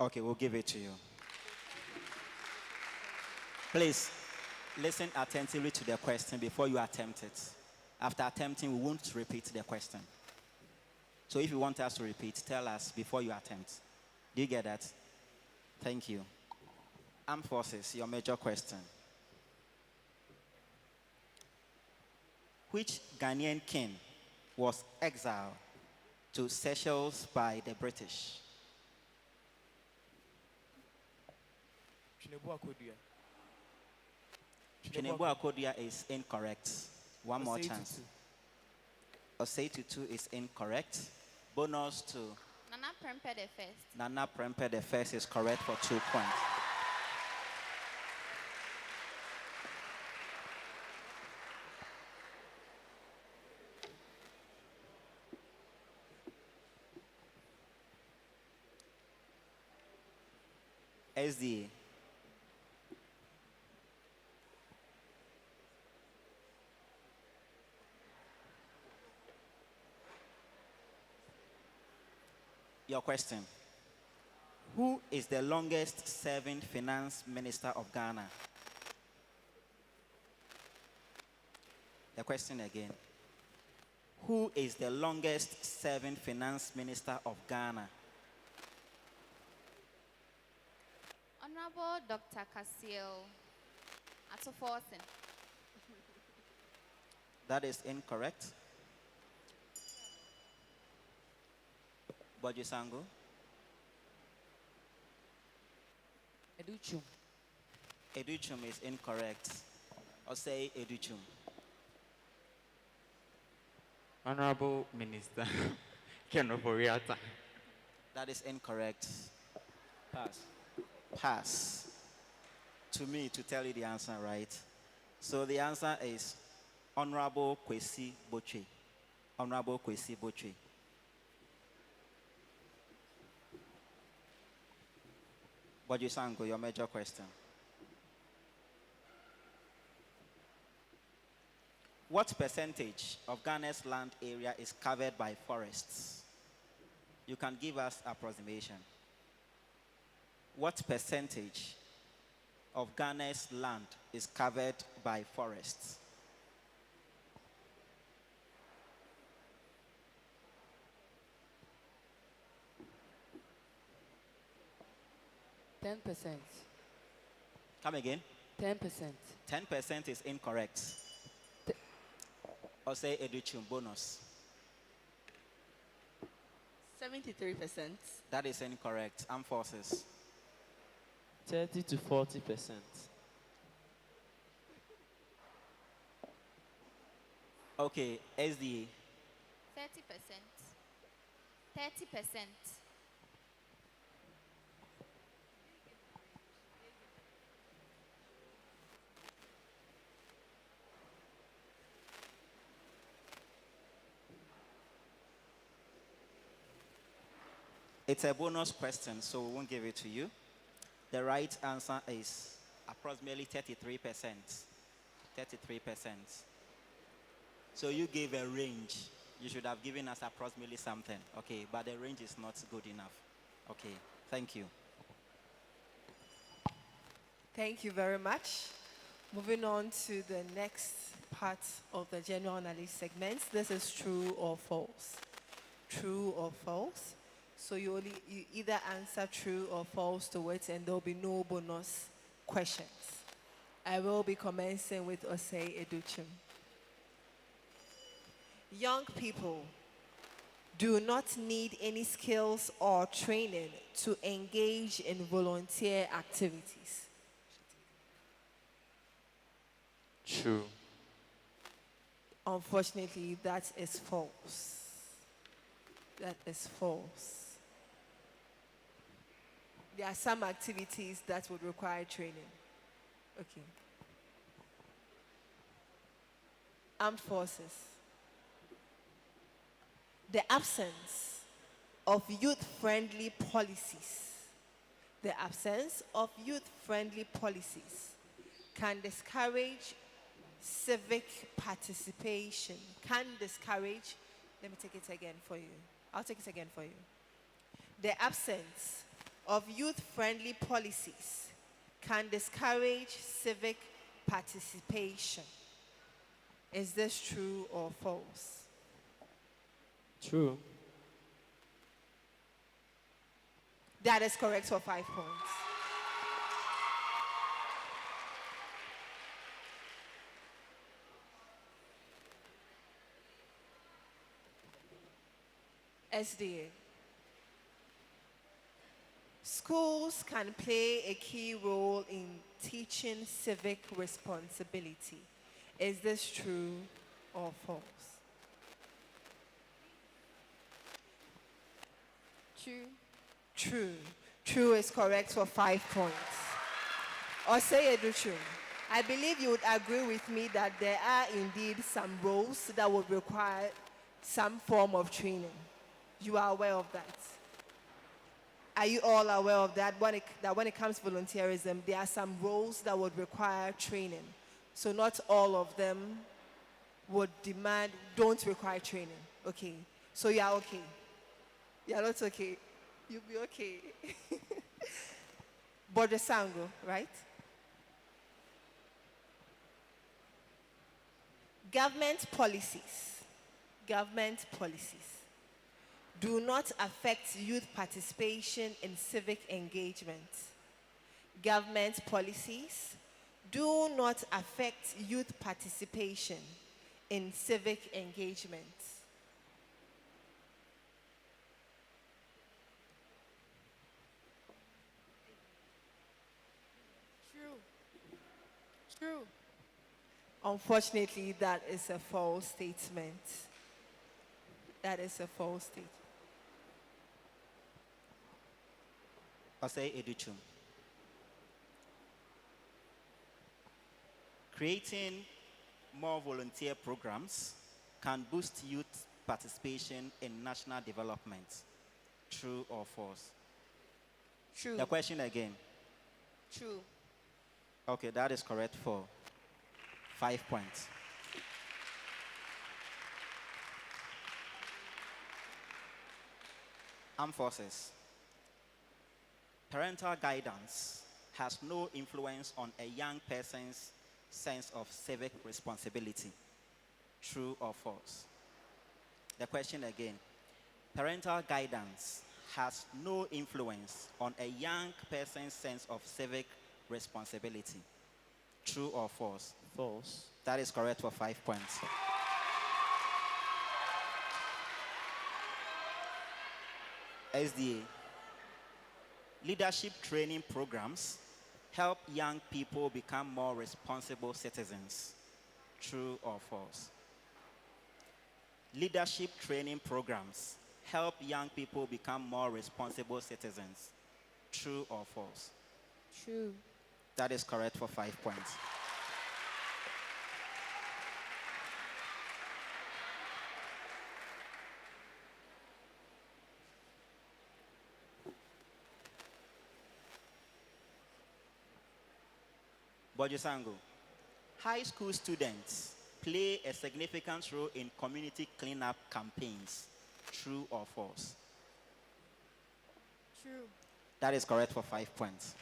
Okay, we'll give it to you. Please, listen attentively to the question before you attempt it. After attempting, we won't repeat the question. So if you want us to repeat, tell us before you attempt. Do you get that? Thank you. Armed Forces, your major question. Which Ghanaian king was exiled to Seychelles by the British? Chinebu Akodia is incorrect. One more chance. Osei Tutu is incorrect. Bonus to Nana Prempeh the first. Nana Prempeh the first is correct for 2 points. SDA. Your question. Who is the longest serving finance minister of Ghana? The question again. Who is the longest serving finance minister of Ghana? Honorable Dr. Cassiel Atoforsen. That is incorrect. Bojisango. Educhum. Educhum is incorrect. Or say Educhum. Honorable Minister Ken Oforiatta. That is incorrect. Pass. Pass. To me to tell you the answer, right? So the answer is Honorable Kwesi Boche. Honorable Kwesi Boche. Bojisango, your major question. What percentage of Ghana's land area is covered by forests? You can give us approximation. What percentage of Ghana's land is covered by forests? %10%. Come again. 10%. 10% is incorrect. Or say education bonus. 73%. That is incorrect. Armed forces. 30 to 40%. Okay, SDA. 30%. 30%. It's a bonus question, so we won't give it to you. The right answer is approximately 33%. 33%. So you gave a range. You should have given us approximately something. Okay, but the range is not good enough. Okay, thank you. Thank you very much. Moving on to the next part of the general analysis segment. This is true or false. True or false. So you either answer true or false to it, and there will be no bonus questions. I will be commencing with Osei Educhim. Young people do not need any skills or training to engage in volunteer activities. True. Unfortunately, that is false. That is false. There are some activities that would require training. Okay. Armed forces. The absence of youth-friendly policies. The absence of youth-friendly policies can discourage civic participation. Can discourage, let me take it again for you. I'll take it again for you. The absence of youth-friendly policies can discourage civic participation. Is this true or false? True. That is correct for 5 points. SDA. Schools can play a key role in teaching civic responsibility. Is this true or false? True. True. True is correct for 5 points. Osei Educhum, I believe you would agree with me that there are indeed some roles that would require some form of training. You are aware of that? Are you all aware of that? That when it comes to volunteerism, there are some roles that would require training. So not all of them don't require training. Okay. So you are okay. You are not okay. You'll be okay. Bodesango, right? Government policies do not affect youth participation in civic engagement. Government policies do not affect youth participation in civic engagement. True. Unfortunately, that is a false statement. That is a false statement. Osei Educhum. Creating more volunteer programs can boost youth participation in national development. True or false? True. The question again. True. Okay, that is correct for 5 points. Armed forces. Parental guidance has no influence on a young person's sense of civic responsibility. True or false? The question again. Parental guidance has no influence on a young person's sense of civic responsibility. True or false? False. That is correct for 5 points. SDA. Leadership training programs help young people become more responsible citizens. True or false? Leadership training programs help young people become more responsible citizens. True or false? True. That is correct for 5 points. Bojusango. High school students play a significant role in community cleanup campaigns. True or false? True. That is correct for 5 points.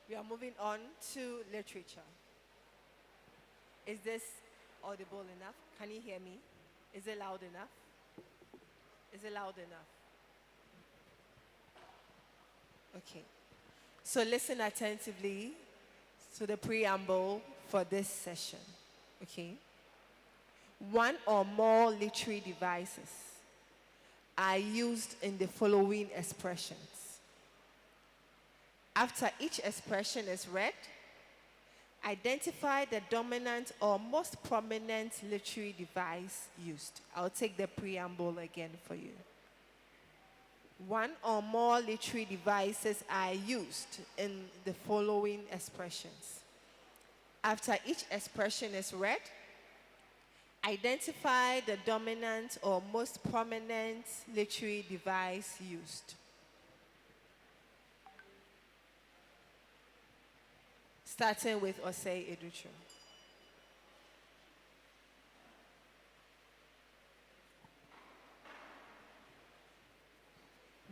We are moving on to literature. Is this audible enough? Can you hear me? Is it loud enough? Is it loud enough? Okay. So listen attentively to the preamble for this session. Okay? One or more literary devices are used in the following expressions. After each expression is read, identify the dominant or most prominent literary device used. I'll take the preamble again for you. One or more literary devices are used in the following expressions. After each expression is read, identify the dominant or most prominent literary device used. Starting with Osei Educho.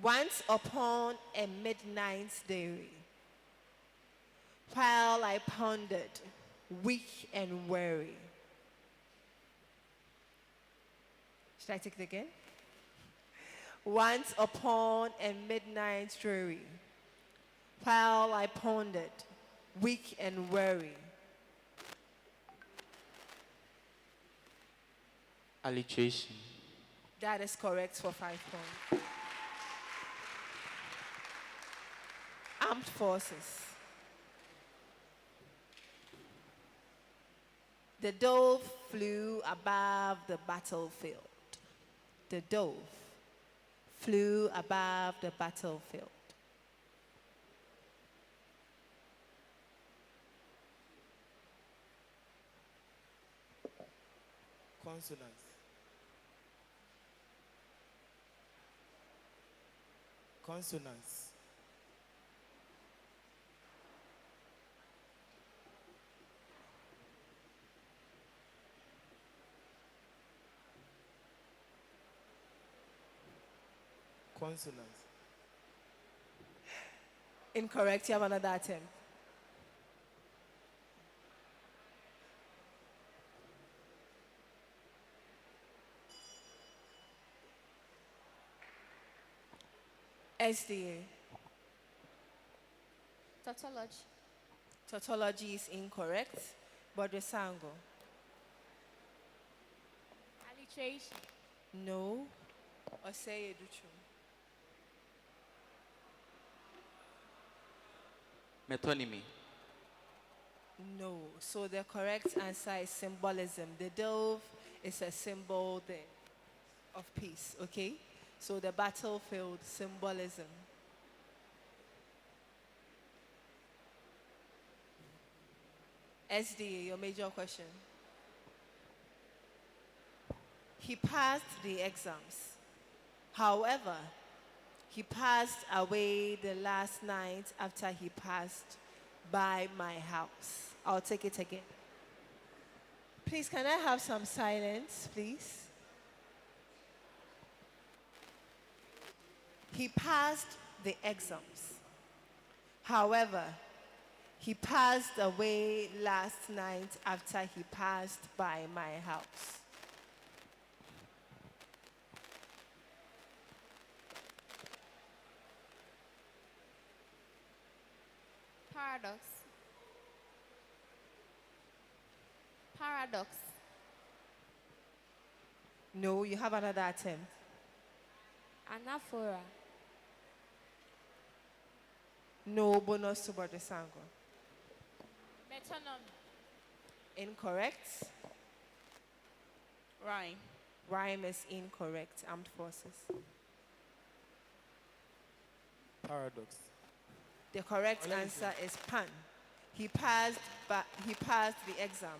Once upon a midnight dairy, while I pondered, weak and weary. Should I take it again? Once upon a midnight dreary, while I pondered, weak and weary. Alliteration. That is correct for 5 points. Armed forces. The dove flew above the battlefield. The dove flew above the battlefield. Consonants. Consonants. Consonants. Incorrect. You have another attempt. SDA. Tautology. Tautology is incorrect. Bodresango. Alliteration. No. Osei Educho. Metonymy. No. So the correct answer is symbolism. The dove is a symbol there of peace, okay? So the battlefield, symbolism. SDA, your major question. He passed the exams. However, he passed away the last night after he passed by my house. I'll take it again. Please, can I have some silence, please? He passed the exams. However, he passed away last night after he passed by my house. Paradox. Paradox. No, you have another attempt. Anaphora. No bonus to Brother Sango. Metonymy. Incorrect. Rhyme. Rhyme is incorrect. Armed forces. Paradox. The correct answer is pun. He passed the exam.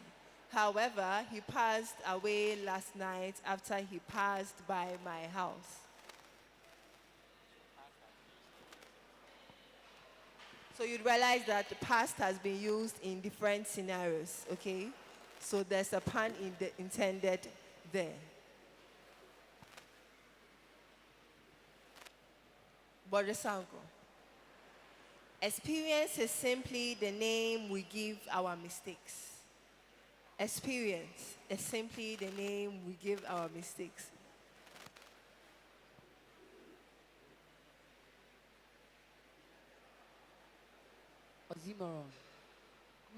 However, he passed away last night after he passed by my house. So you'd realize that the past has been used in different scenarios, okay? So there's a pun intended there. Borisango. Experience is simply the name we give our mistakes. Experience is simply the name we give our mistakes. Oxymoron.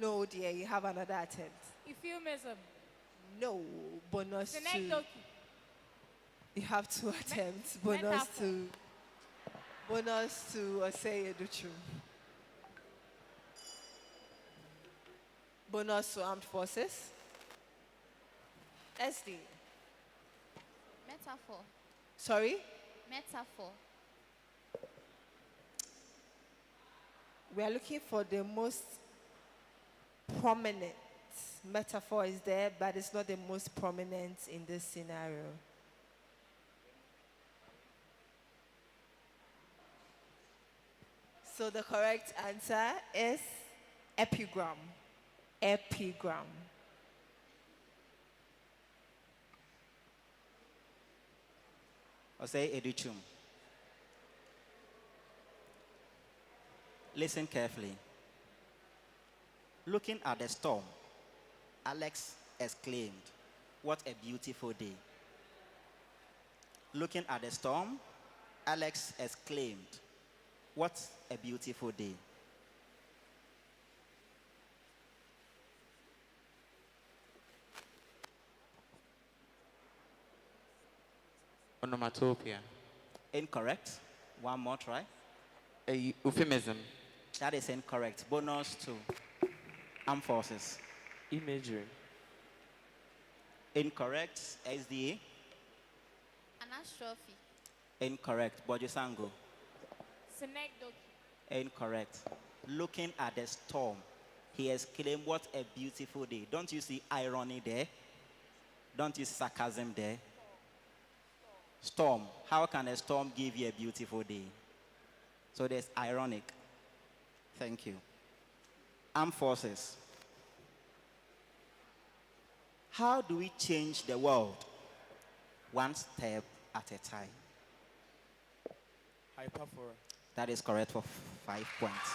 No, dear, you have another attempt. Euphemism. No, bonus to. Synecdoche. You have two attempts. Metaphor. Bonus to say Educhu. Bonus to armed forces. SD. Metaphor. Sorry? Metaphor. We are looking for the most prominent. Metaphor is there, but it's not the most prominent in this scenario. So the correct answer is epigram. Epigram. Or say Edichum. Listen carefully. Looking at the storm, Alex exclaimed, "What a beautiful day." Looking at the storm, Alex exclaimed, "What a beautiful day." Onomatopoeia. Incorrect. One more try. A euphemism. That is incorrect. Bonus to armed forces. Imagery. Incorrect. SDA. Anastrophe. Incorrect. Bojisango. Synecdoche. Incorrect. Looking at the storm, he exclaimed, "What a beautiful day." Don't you see irony there? Don't you see sarcasm there? Storm. How can a storm give you a beautiful day? So there's ironic. Thank you. Armed forces. How do we change the world? One step at a time. Hyperphora. That is correct for 5 points.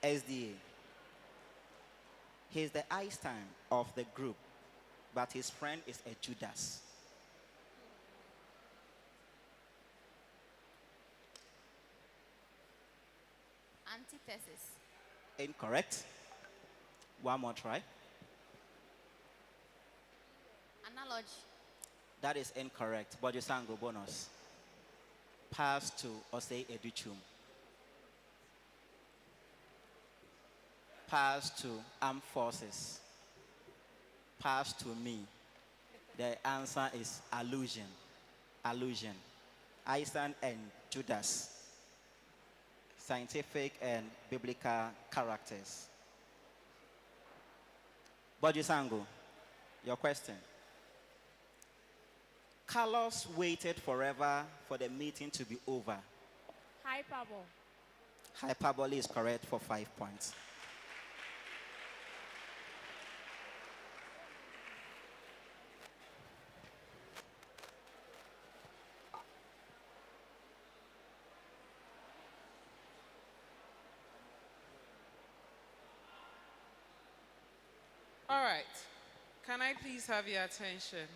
SDA. He is the Einstein of the group, but his friend is a Judas. Antithesis. Incorrect. One more try. Analogy. That is incorrect. Bojisango bonus. Pass to Ose Educhum. Pass to armed forces. Pass to me. The answer is allusion. Allusion. Einstein and Judas. Scientific and biblical characters. Bojisango, your question. Carlos waited forever for the meeting to be over. Hyperbole. Hyperbole is correct for 5 points. All right. Can I please have your attention?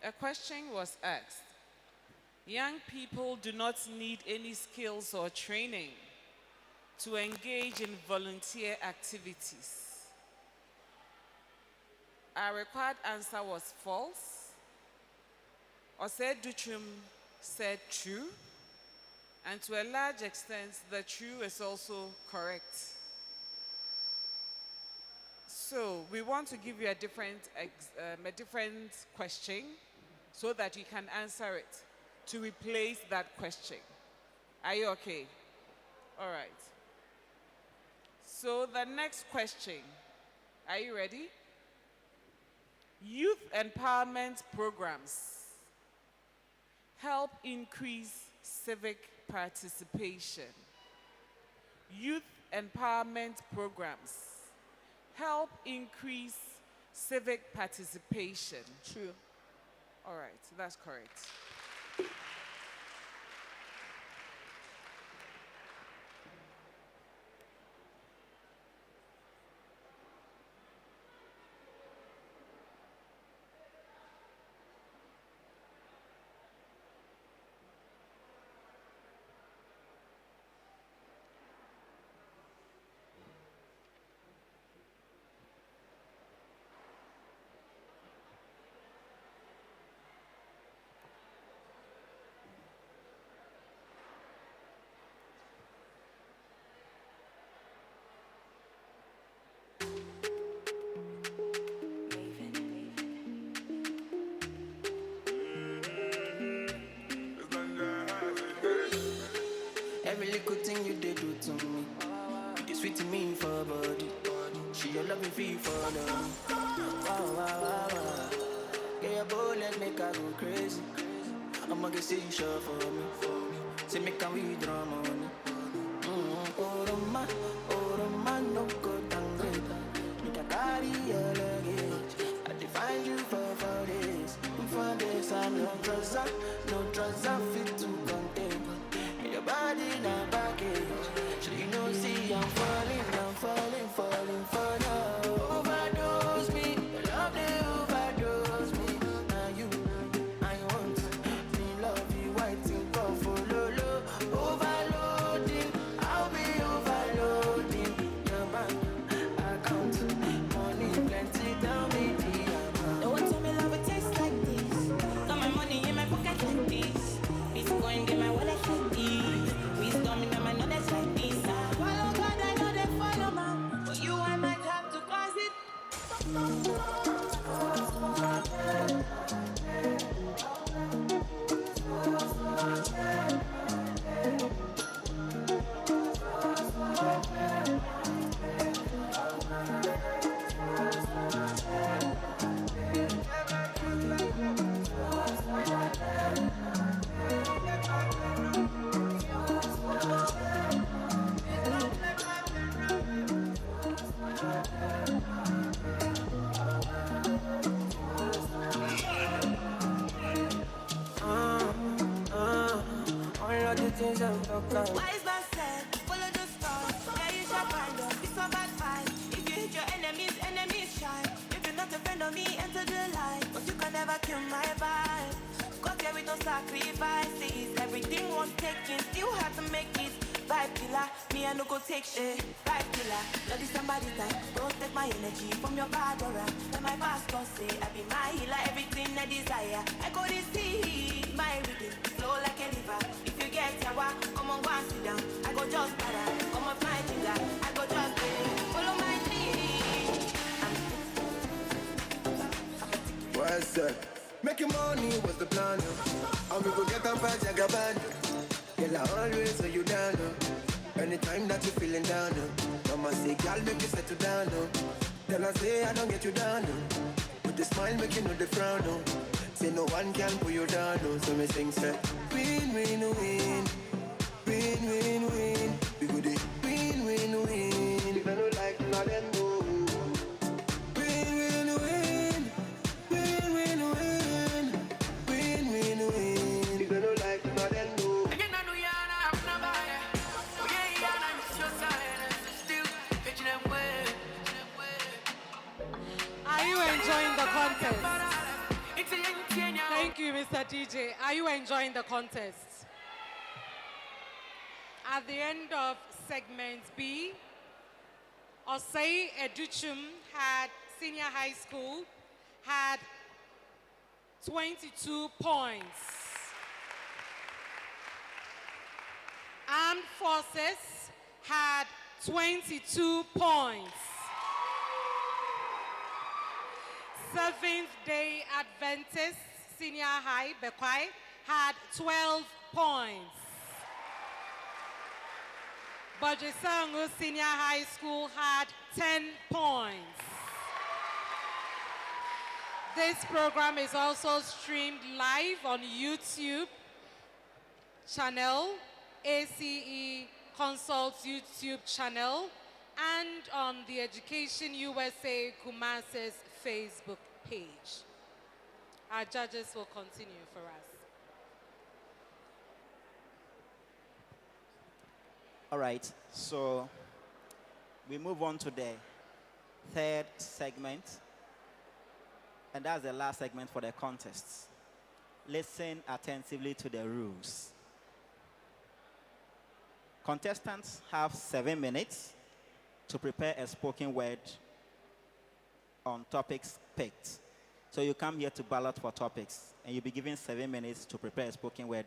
A question was asked. Young people do not need any skills or training to engage in volunteer activities. Our required answer was false. Osei Duchum said true, and to a large extent, the true is also correct. So we want to give you a different question so that you can answer it to replace that question. Are you okay? All right. So the next question, are you ready? Youth empowerment programs help increase civic participation. Youth empowerment programs help increase civic participation. True. All right, that's correct. Every little thing you did do to me, you sweet to me for body. She your love me feel for them. Wow, wow, wow, wow. Get your bullet, make her go crazy. I'ma get see sure for me. Say make her withdraw money. Oh, Roma, no go down great. Make her carry your luggage. I define you for this. For this, I no drugs, I fit to contain. Your body now baggage. So you know, see, I'm falling for love. Overdose me, love they overdose me. Now you, I want me love you, waiting for follow. Overloading, I'll be overloading. Your bank account, money plenty, tell me the amount. No one told me love would taste like this. Got my money in my pocket like this. It's going in my wallet like this. Wisdom in my knowledge like this. Follow God, I know they follow man. For you, I might have to cause it. Wise man said, follow the stars. Yeah, you shall find us. It's a bad fight. If you hit your enemies shine. If you're not a friend of me, enter the light. But you can never kill my vibe. Got here with no sacrifices. Everything was taken, still had to make it. Vibe killer, me I no go take shit. Vibe killer, not this somebody time. Don't take my energy from your bad aura. Let my pastor say, I be my healer, everything I desire. I go to see my rhythm, flow like a river. If you get yawa, come on, go and sit down. I go just para, come on, my finger. I go just follow my lead. What's that? Making money was the plan. And we go get them by Jagaban. Girl, I always hold you down. Anytime that you're feeling down. Mama say, girl, make you settle down. Then I say, I don't get you down. With the smile, make you know the frown. Say, no one can pull you down. So me sing, say, win, win, win. Win, win, win. We go dey win, win, win. If I don't like, now then go. Win, win, win. Win, win, win. Win, win, win. If I don't like, now then go. Are you enjoying the contest? Thank you, Mr. DJ. Are you enjoying the contest? At the end of segment B, Osei Educhum had senior high school had 22 points. Armed Forces had 22 points. Seventh Day Adventist Senior High, Bekwai, had 12 points. Bajisangu Senior High School had 10 points. This program is also streamed live on YouTube channel, ACE Consults YouTube channel, and on the Education USA Kumasi's Facebook page. Our judges will continue for us. All right, so we move on to the third segment, and that's the last segment for the contests. Listen attentively to the rules. Contestants have 7 minutes to prepare a spoken word on topics picked. So you come here to ballot for topics, and you'll be given 7 minutes to prepare a spoken word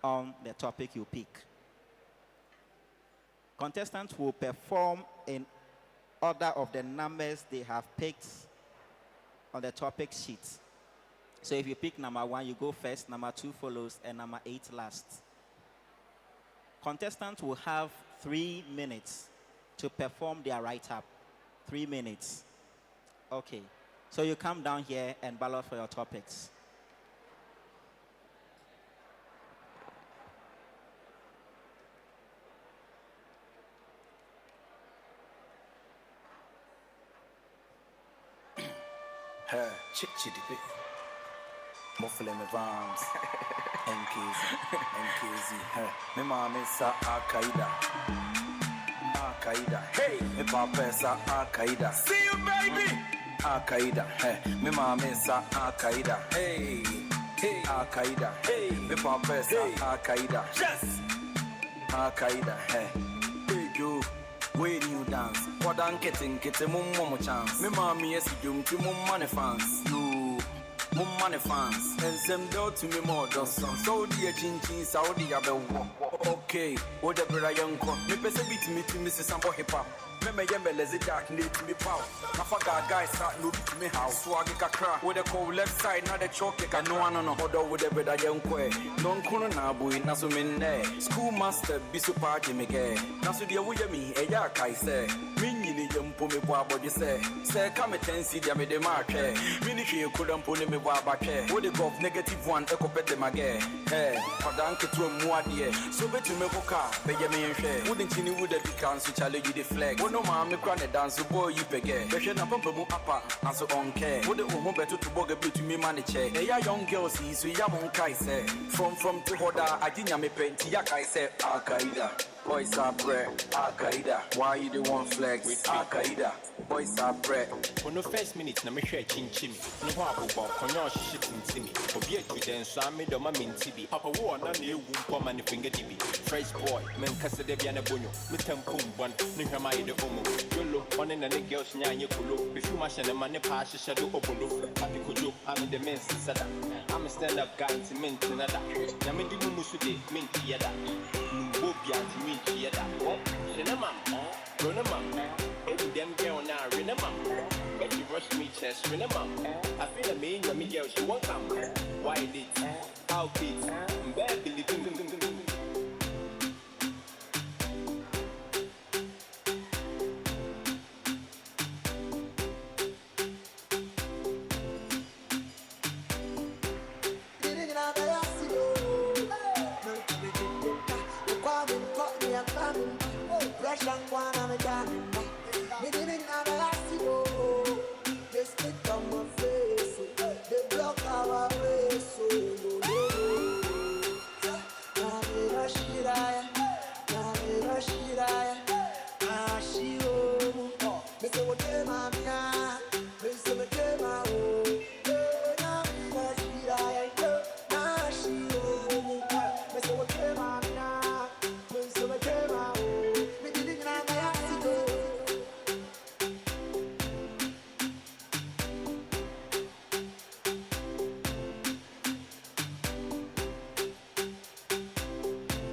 on the topic you pick. Contestants will perform in order of the numbers they have picked on the topic sheet. So if you pick number 1, you go first, number 2 follows, and number 8 last. Contestants will have 3 minutes to perform their write-up. 3 minutes. Okay. So you come down here and ballot for your topics. Chichidipe. Muffle me vans. NKZ. Me mama sa Al-Qaeda. Al-Qaeda. Hey. Me papa sa Al-Qaeda. See you, baby. Al-Qaeda. Hey. Me mama sa Al-Qaeda. Hey. Hey. Al-Qaeda. Hey. Me papa sa Al-Qaeda. Yes. Al-Qaeda. Hey. Hey, yo. Where you dance? What I'm getting mum chance. Me mommy yes you mum money fans. You mum money fans. And some do to me more does some. Saudi chin Saudi abe. Okay, what the brother young con. Me pese beat me to Mrs. Sambo hip hop. Me yembe lazy dark need to me pow. Nafaga guys start no beat me house. Swag kakra. With the cold left side now the choke can no one no order with the brother young kwe. Non kono na boy na so me ne. Schoolmaster be so party me ge. Na so dia wo yemi e ya kai say. Me nyini yempo me bo abodi say. Say come tensi dia me de marche. Me ni hwe kodampo ne me bo abake. Wo the gov negative one e kopete mage. Hey, padanke to mu ade. So betu me boka be yemi nhwe. Wo den chini wo the can so challenge the flag. No man, me cranny dance, boy, you pegay. Beshe na pump mu upper, and so on care. Would the home better to bog a bit to me manage? They are young girls, so yamon kai say. From to Hoda, I didn't me paint, yak I say, Al-Qaeda. Boys are bread, Al-Qaeda. Why you the one flex with Al-Qaeda? Boys are bread. For no first minute, na me share chin chimmy. No wabo, konyo shit in Timmy. For be a then so I made a mammy in Tibi. Papa war, none of you won't come and finger Tibi. Fresh boy, men Casa de Biana Bono, Mitam Pum, one, Nihamai the Omo. You look on in the girls, Nyan Yakulo. If you mash and a money pass, shadow Opolo. Happy Kujo, I'm the men Sada. I'm a stand up guy to mint another. Yamidi Musude, mint Yada. Mubia to mint Yada. Cinema, Ronama. Every damn girl now, remember. But you rush me chest, remember. I feel a mean, your girl, she won't come. Why did? How did? Bad believing. They block our way, so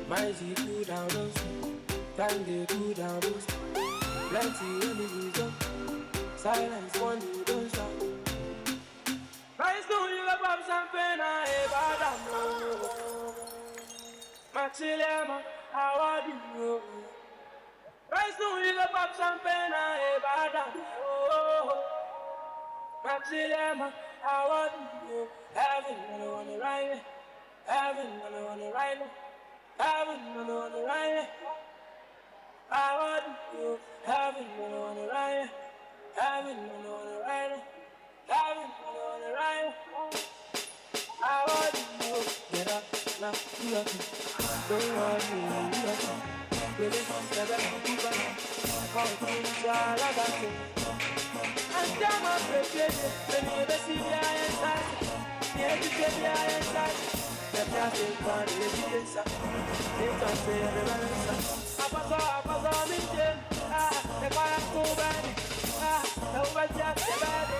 Mighty cool down those. Time they cool down those. Plenty enemies up. Silence one you don't stop. Rise to you above champagne and a badam. Maxilema, how do you? Rise to you above champagne and a badam. Maxilema, how do you? Heaven, I don't wanna ride it. Heaven, I don't wanna ride it. Heaven, I don't wanna ride it. How do you? Heaven, I don't wanna ride it. Heaven, I don't wanna ride it. Heaven, I don't wanna ride it. How do you? Get up, now, you up. Don't worry, you up. With it, never keep up. Come to all I got to. And damn, I'm prepared. When you never see me, I ain't tight. Yeah, you get me, I ain't tight. The plastic body, the evidence. They can't say the balance. I pass on in jail. The fire cool body. Over just the body.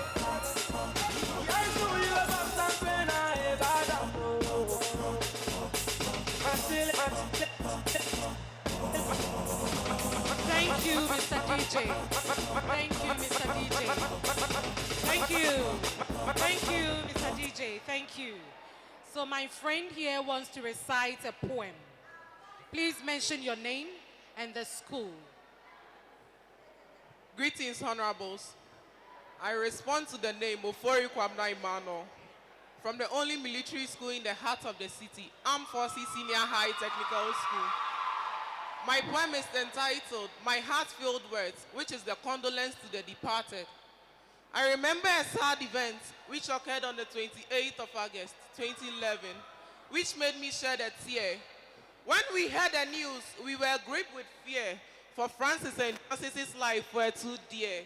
I know you about something I ever done. Thank you, Mr. DJ. Thank you, Mr. DJ. Thank you. Thank you, Mr. DJ. Thank you. So my friend here wants to recite a poem. Please mention your name and the school. Greetings, honorables. I respond to the name Ofori Kwabna Imano from the only military school in the heart of the city, Armed Forces Senior High Technical School. My poem is entitled My Heart-Filled Words, which is the condolence to the departed. I remember a sad event which occurred on the 28th of August, 2011, which made me shed a tear. When we heard the news, we were gripped with fear, for Francis and Justice's life were too dear.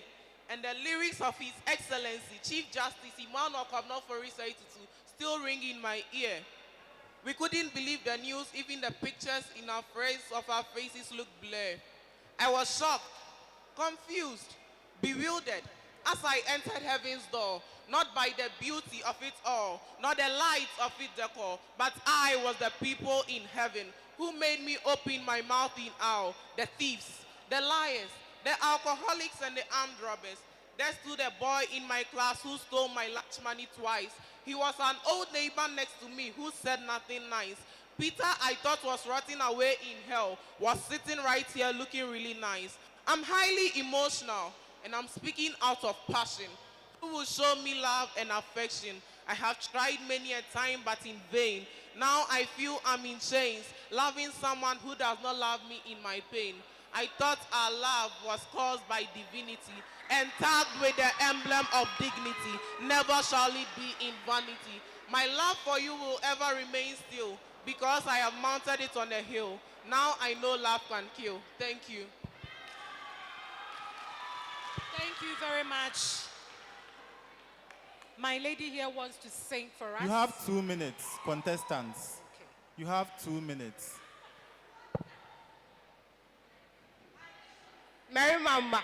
And the lyrics of His Excellency, Chief Justice Emmanuel Kwabna Saitutu, still ring in my ear. We couldn't believe the news, even the pictures in our faces looked blurred. I was shocked, confused, bewildered, as I entered heaven's door, not by the beauty of it all, not the lights of its decor, but I was the people in heaven who made me open my mouth in awe, the thieves, the liars, the alcoholics and the armed robbers. There stood a boy in my class who stole my lunch money twice. He was an old neighbor next to me who said nothing nice. Peter, I thought was rotting away in hell, was sitting right here looking really nice. I'm highly emotional and I'm speaking out of passion. Who will show me love and affection? I have tried many a time but in vain. Now I feel I'm in chains, loving someone who does not love me in my pain. I thought our love was caused by divinity and tagged with the emblem of dignity. Never shall it be in vanity. My love for you will ever remain still because I have mounted it on a hill. Now I know love can kill. Thank you. Thank you very much. My lady here wants to sing for us. You have 2 minutes, contestants. Okay. You have 2 minutes. Mary Mama.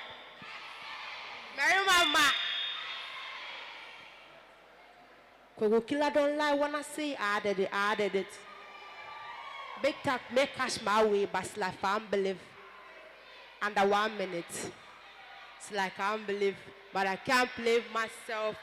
Mary Mama. Kogo killer don't lie when I say I did it. Big talk make cash my way, but it's like I don't believe. Under 1 minute. It's like I don't believe, but I can't believe myself.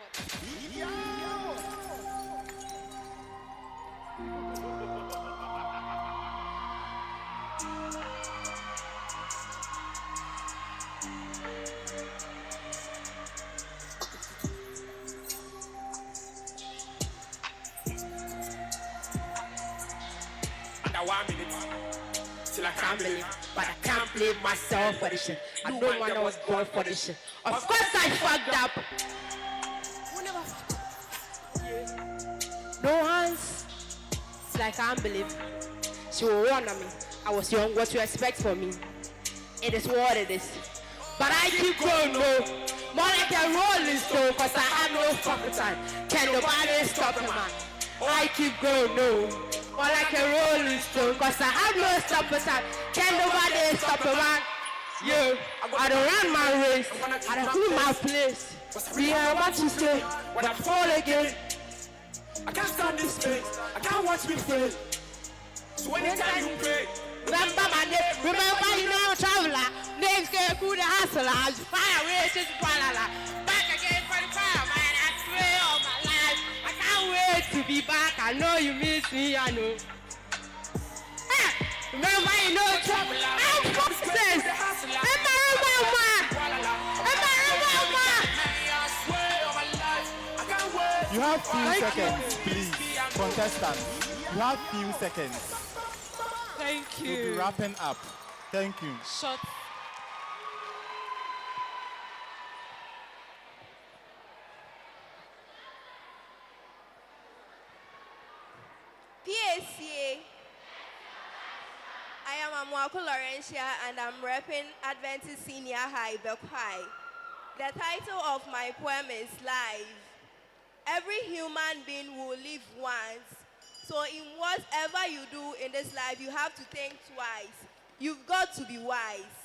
Under 1 minute. Still I can't believe, but I can't blame myself for this shit. I know when I was born for this shit. Of course I fucked up. No hands. It's like I can't believe. She will run on me. I was young, what you expect from me? It is what it is. But I keep growing, no. More like a rolling stone, cause I have no fucking time. Can nobody stop me, man? I keep growing, no. More like a rolling stone, cause I have no stopping time. Can nobody stop me, man? Yeah, I don't run my race. I don't do my place. We are about to stay when I fall again. I can't stand this pain. I can't watch me fail. So anytime you pray, Remember my name. Remember, you know, traveler. Names get cool, the hustler. Fire away, just Kuala. Back again for the fire, man. I swear on my life. I can't wait to be back. I know you miss me, I know. Remember, you know, traveler. I'm process. You have few seconds, please. Contestants, you have few seconds. Thank We'll be you. wrapping up. Thank you. Short. PACA. I am Amwako Laurentia and I'm repping Adventist Senior High, Bekwai. The title of my poem is Life. Every human being will live once. So in whatever you do in this life, you have to think twice. You've got to be wise,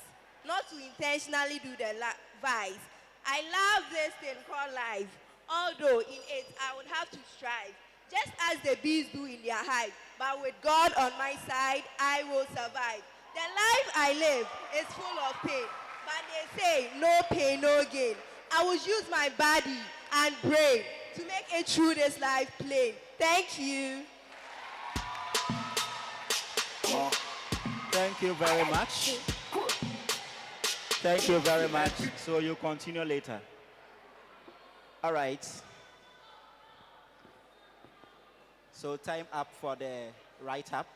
not to intentionally do the vice. I love this thing called life, although in it I would have to strive, just as the bees do in their hive. But with God on my side, I will survive. The life I live is full of pain, but they say no pain, no gain. I will use my body and brain to make it through this life plain. Thank you. Thank you very much. Thank you very much. So you continue later. All right. So time up for the write-up.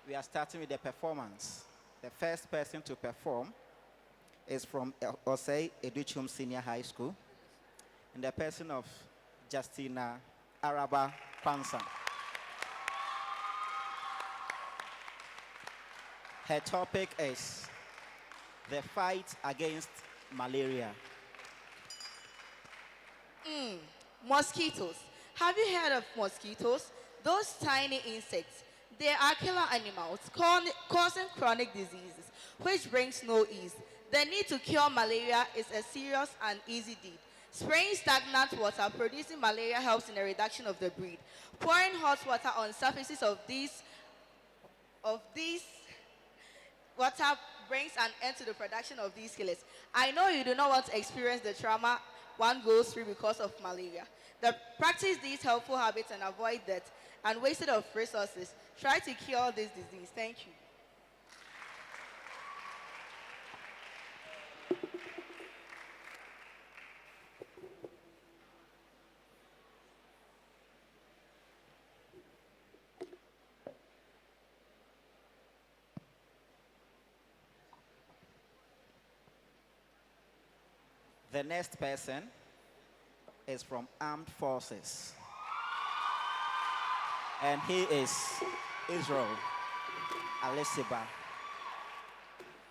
We are starting with the performance. The first person to perform is from Osei Educhum Senior High School, in the person of Justina Araba Pansa. Her topic is the fight against malaria. Mosquitoes. Have you heard of mosquitoes? Those tiny insects. They are killer animals causing chronic diseases, which brings no ease. The need to cure malaria is a serious and easy deed. Spraying stagnant water producing malaria helps in the reduction of the breed. Pouring hot water on surfaces of these water brings an end to the production of these killers. I know you do not want to experience the trauma one goes through because of malaria. Practice these helpful habits and avoid death and wasted of resources. Try to cure this disease. Thank you. The next person is from Armed Forces. And he is Israel Alessiba.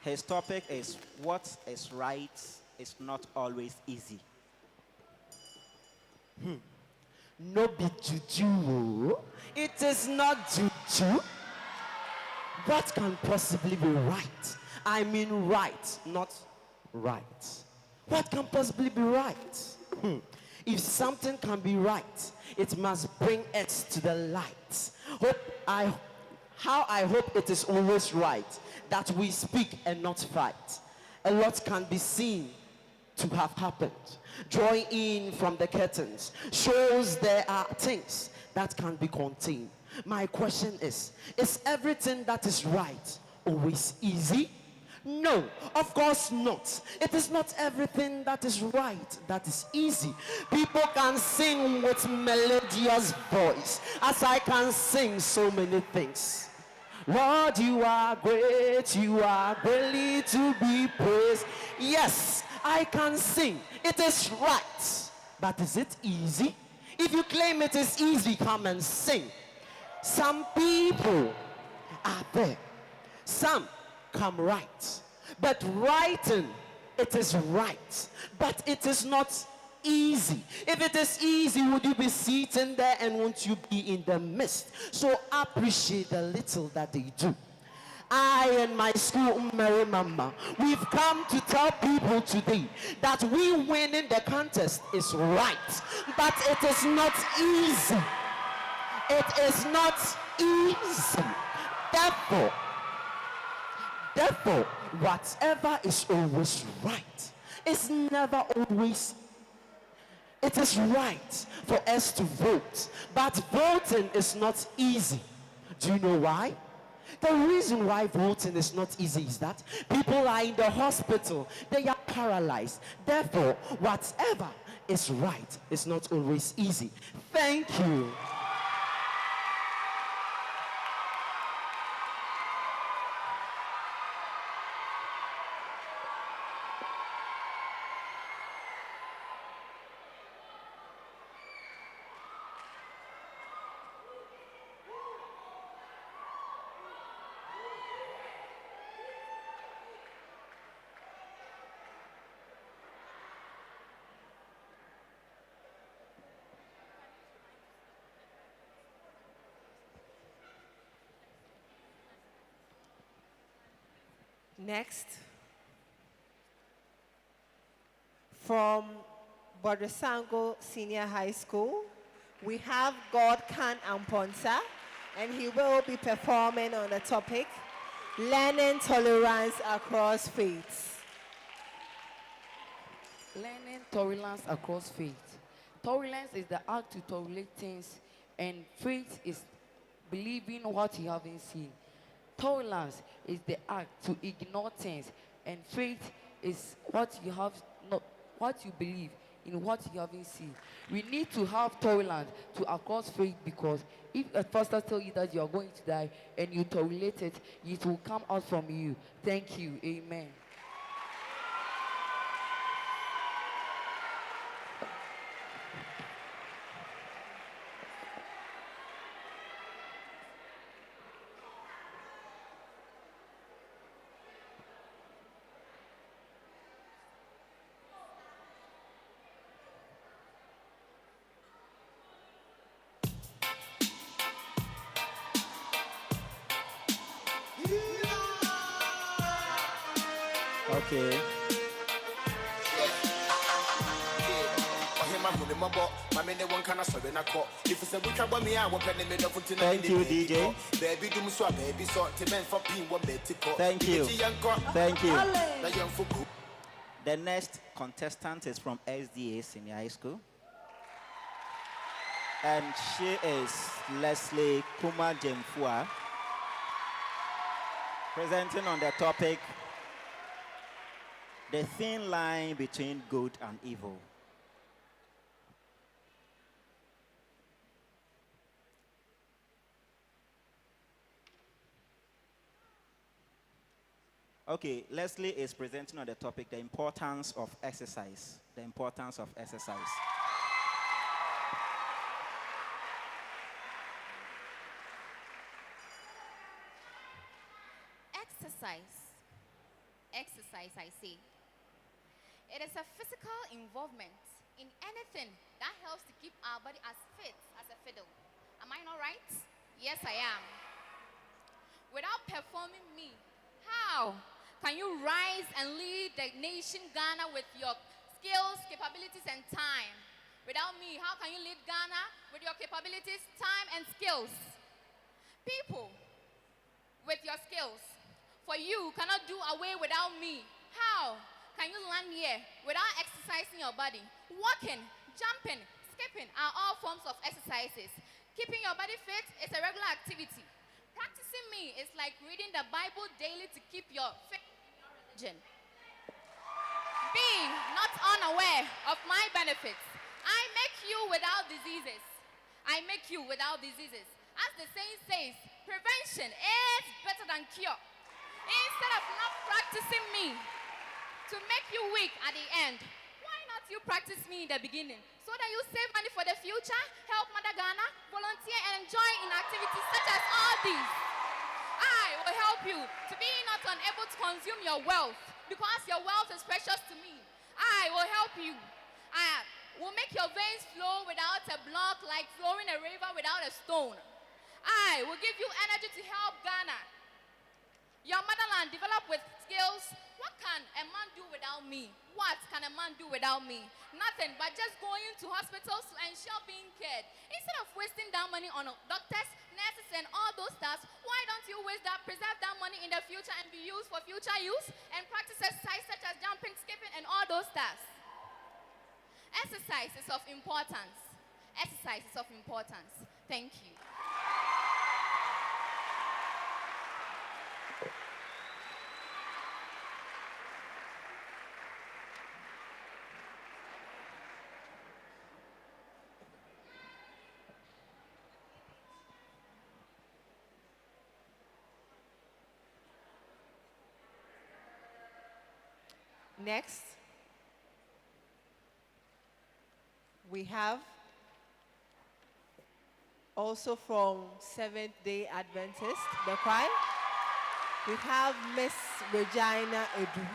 His topic is what is right is not always easy. No be juju. It is not juju. What can possibly be right? I mean right, not right. What can possibly be right? If something can be right, it must bring it to the light. How I hope it is always right that we speak and not fight. A lot can be seen to have happened. Drawing in from the curtains shows there are things that can be contained. My question is everything that is right always easy? No, of course not. It is not everything that is right that is easy. People can sing with melodious voice, as I can sing so many things. Lord, you are great, you are greatly to be praised. Yes, I can sing. It is right. But is it easy? If you claim it is easy, come and sing. Some people are there. Some come right. But writing, it is right. But it is not easy. If it is easy, would you be sitting there and won't you be in the midst? So appreciate the little that they do. I and my school, Mary Mama, we've come to tell people today that we winning the contest is right. But it is not easy. It is not easy. Therefore, whatever is always right is never always. It is right for us to vote, but voting is not easy. Do you know why? The reason why voting is not easy is that people are in the hospital, they are paralyzed. Therefore, whatever is right is not always easy. Thank you. Next, from Bodresango Senior High School, we have Godkan Amponsa, and he will be performing on the topic, Learning Tolerance Across Faiths. Learning tolerance across faith. Tolerance is the act to tolerate things, and faith is believing what you haven't seen. Tolerance is the act to ignore things, and faith is what you have not, what you believe in what you haven't seen. We need to have tolerance to across faith, because if a pastor tells you that you are going to die and you tolerate it, it will come out from you. Thank you. Amen. Okay. Thank you, DJ. Thank you. Thank you. The next contestant is from SDA Senior High School. And she is Leslie Kuma Jemfua, presenting on the topic, the thin line between good and evil. Okay, Leslie is presenting on the topic, the importance of exercise. The importance of exercise. Exercise, I say. It is a physical involvement in anything that helps to keep our body as fit as a fiddle. Am I not right? Yes, I am. Without performing me, how can you rise and lead the nation Ghana with your skills, capabilities, and time? Without me, how can you lead Ghana with your capabilities, time, and skills? People with your skills, for you cannot do away without me. How can you land here without exercising your body? Walking, jumping, skipping are all forms of exercises. Keeping your body fit is a regular activity. Practicing me is like reading the Bible daily to keep your faith in your religion. Be not unaware of my benefits. I make you without diseases. I make you without diseases. As the saying says, prevention is better than cure. Instead of not practicing me to make you weak at the end, why not you practice me in the beginning so that you save money for the future, help Mother Ghana, volunteer and enjoy in activities such as all these? I will help you to be not unable to consume your wealth because your wealth is precious to me. I will help you. I will make your veins flow without a block, like flowing a river without a stone. I will give you energy to help Ghana, your motherland, develop with skills. What can a man do without me? What can a man do without me? Nothing but just going to hospitals to ensure being cared. Instead of wasting that that money on doctors, nurses, and all those stuff, why don't you preserve that money in the future and be used for future use and practice exercise such as jumping, skipping, and all those stuff? Exercise is of importance. Exercise is of importance. Thank you. Next, we have also from Seventh-day Adventist, the choir. We have Miss Regina Edu,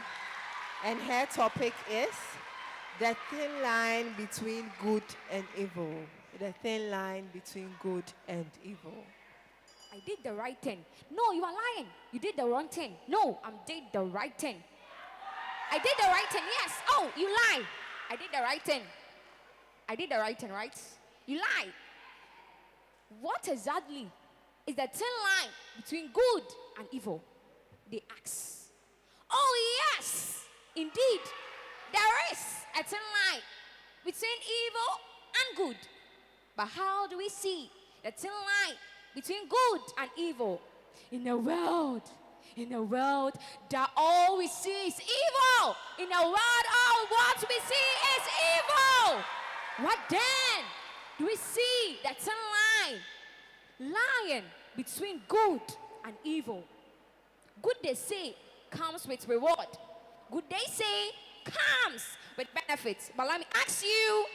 and her topic is the thin line between good and evil. The thin line between good and evil. I did the right thing. No, you are lying. You did the wrong thing. No, I did the right thing. I did the right thing, yes. Oh, you lie. I did the right thing. I did the right thing, right? You lie. What exactly is the thin line between good and evil? They ask. Oh, yes, indeed. There is a thin line between evil and good. But how do we see the thin line between good and evil in a world? In a world that all we see is evil. In a world, all what we see is evil. What then do we see that thin line lying between good and evil? Good, they say, comes with reward. Good, they say, comes with benefits. But let me ask you,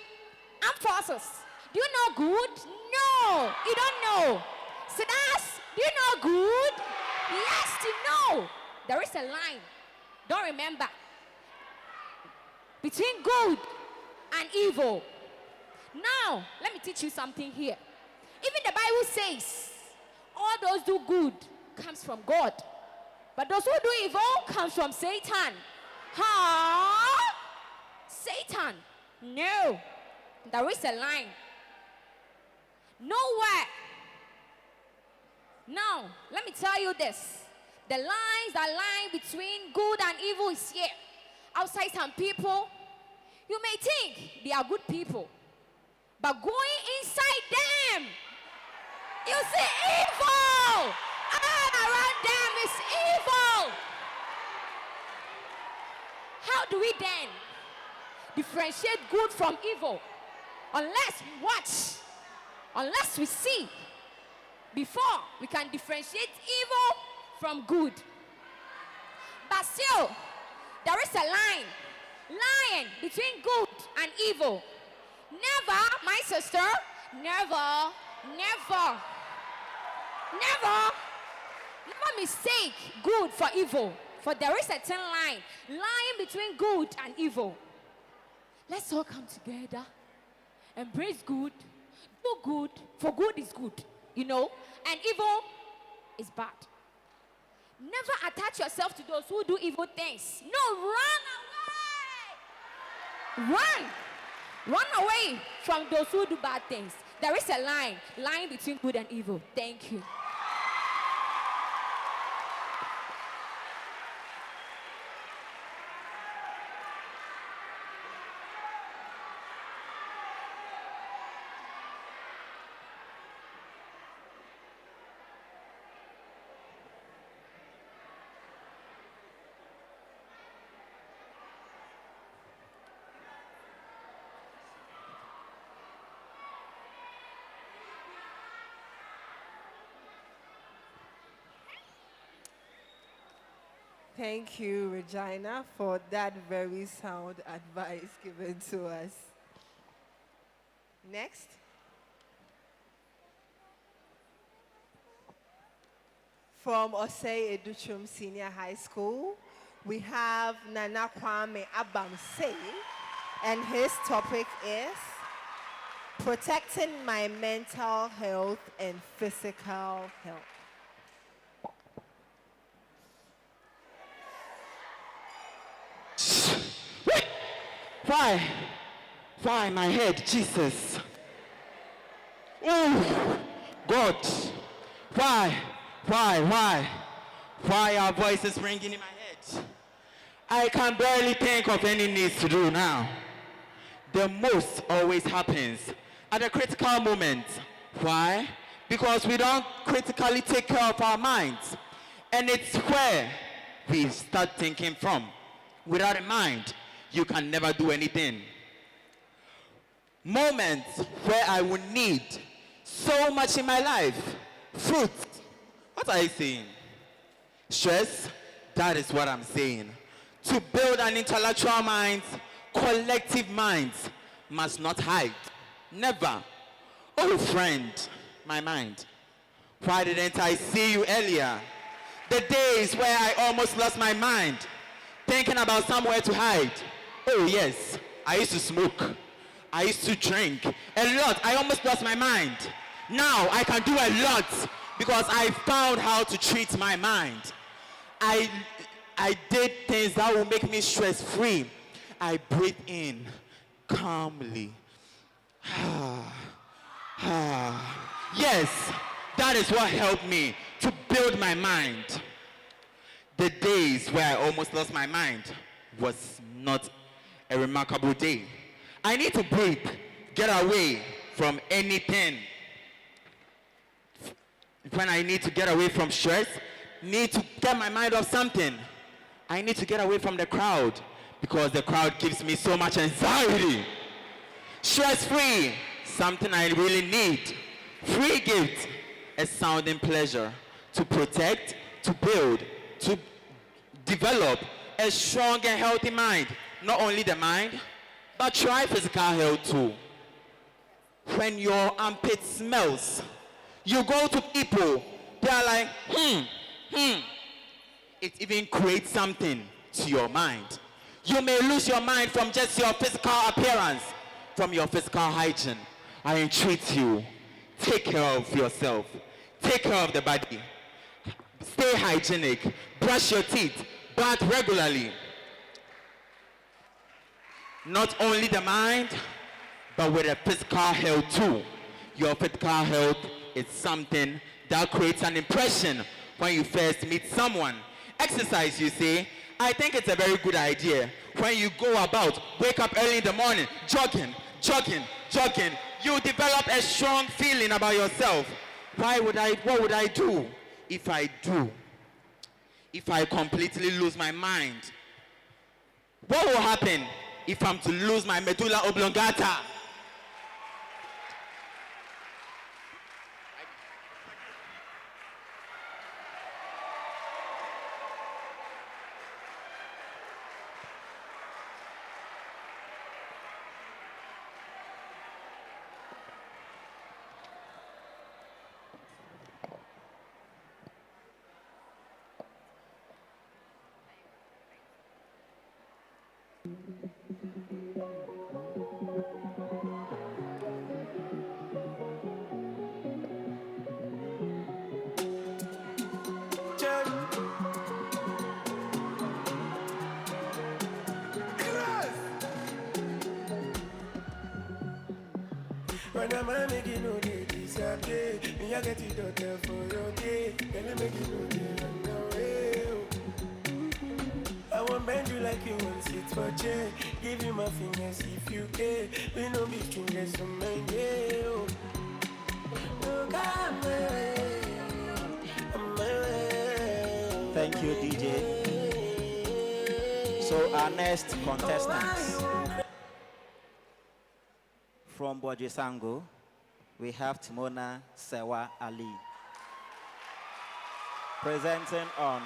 armed forces, do you know good? No, you don't know. Sidas, do you know good? Yes, you know. There is a line. Don't remember. Between good and evil. Now, let me teach you something here. Even the Bible says, all those do good comes from God. But those who do evil comes from Satan. Huh? Satan. No. There is a line. Nowhere. Now, let me tell you this. The lines that lie between good and evil is here. Outside some people, you may think they are good people. But going inside them, you see evil. All around them is evil. How do we then differentiate good from evil? Unless we watch, unless we see, before we can differentiate evil from good. But still, there is a line between good and evil. Never, my sister, never mistake good for evil. For there is a thin line between good and evil. Let's all come together, embrace good, do good, for good is good, you know, and evil is bad. Never attach yourself to those who do evil things. No, run away. Run away from those who do bad things. There is a line between good and evil. Thank you. Thank you, Regina, for that very sound advice given to us. Next. From Osei Educhum Senior High School, we have Nana Kwame Abamse, and his topic is protecting my mental health and physical health. Why, my head, Jesus? Ooh, God. Why? Why are voices ringing in my head? I can barely think of any needs to do now. The most always happens at a critical moment. Why? Because we don't critically take care of our minds. And it's where we start thinking from. Without a mind, you can never do anything. Moments where I would need so much in my life. Fruit. What are you saying? Stress? That is what I'm saying. To build an intellectual mind, collective minds must not hide. Never. Oh, friend, my mind. Why didn't I see you earlier? The days where I almost lost my mind, thinking about somewhere to hide. Oh, yes, I used to smoke. I used to drink. A lot. I almost lost my mind. Now I can do a lot because I found how to treat my mind. I did things that will make me stress-free. I breathe in calmly. Yes, that is what helped me to build my mind. The days where I almost lost my mind was not a remarkable day. I need to breathe, get away from anything. When I need to get away from stress, need to get my mind off something. I need to get away from the crowd because the crowd gives me so much anxiety. Stress-free, something I really need. Free gift, a sounding pleasure to protect, to build, to develop a strong and healthy mind. Not only the mind, but try physical health too. When your armpit smells, you go to people, they are like, It even creates something to your mind. You may lose your mind from just your physical appearance, from your physical hygiene. I entreat you, take care of yourself, take care of the body, stay hygienic, brush your teeth, bath regularly. Not only the mind, but with the physical health too. Your physical health is something that creates an impression when you first meet someone. Exercise, you say, I think it's a very good idea. When you go about, wake up early in the morning, jogging, you develop a strong feeling about yourself. What would I do if I completely lose my mind? What will happen if I'm to lose my medulla oblongata? When I'm making no day, this your day. Me, I get it out there for your day. Let me make you no day run away. I won't bend you like you want sit for chair. Give you my fingers if you care. We no be strangers, so man, yeah. Look at my way, on my way. Thank you, DJ. So our next contestants from Bojisango, we have Timona Sewa Ali, presenting on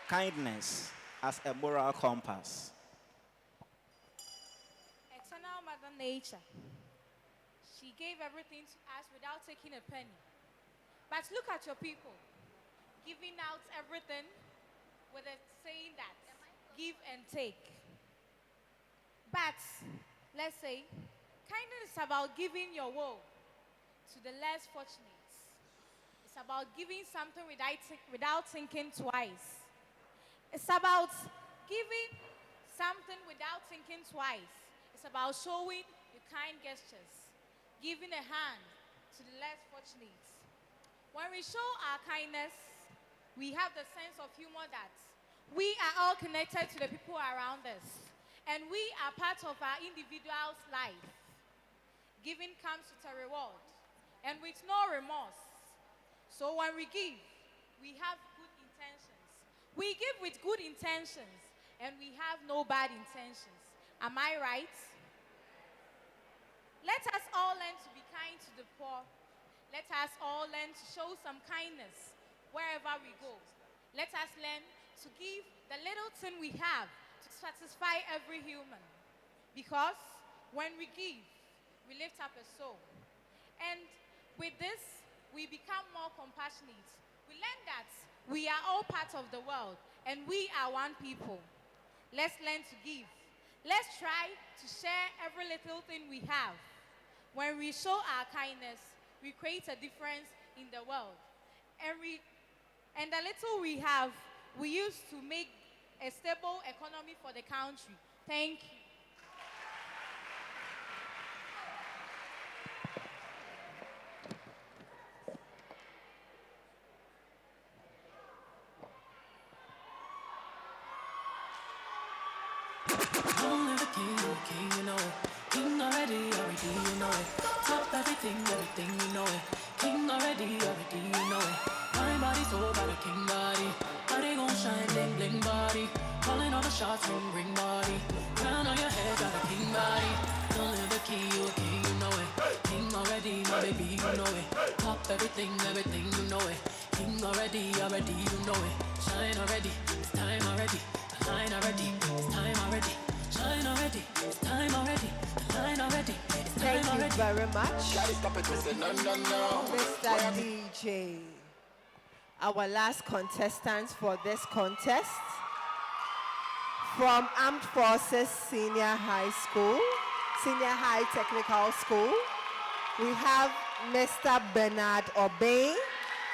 kindness as a moral compass. Eternal Mother Nature. She gave everything to us without taking a penny. But look at your people, giving out everything with a saying that give and take. But let's say kindness is about giving your woe to the less fortunate. It's about giving something without thinking twice. It's about giving something without thinking twice. It's about showing your kind gestures. giving a hand to the less fortunate. When we show our kindness, we have the sense of humor that we are all connected to the people around us, and we are part of our individual's life. Giving comes with a reward and with no remorse. So when we give, we have good intentions. We give with good intentions, and we have no bad intentions. Am I right? Let us all learn to be kind to the poor. Let us all learn to show some kindness wherever we go. Let us learn to give the little thing we have to satisfy every human. Because when we give, we lift up a soul. And with this, we become more compassionate. We learn that we are all part of the world and we are one people. Let's learn to give. Let's try to share every little thing we have. When we show our kindness, we create a difference in the world. And the little we have, we use to make a stable economy for the country. Thank you. Only the king, you know it. King already, you know it. Top everything, you know it. King already, you know it. My body so got a king body. Body gon' shine, bling, bling body. Calling all the shots from ring body. Crown on your head, got a king body. Only the king, you know it. King already, my baby, you know it. Top everything, you know it. King already, you know it. Shine already, it's time already. The line already, it's time already. Shine already, it's time already. The line already, it's time Thank already. you very much, No. Mr. DJ. Our last contestants for this contest from Armed Forces Senior High School, Senior High Technical School. We have Mr. Bernard Obey,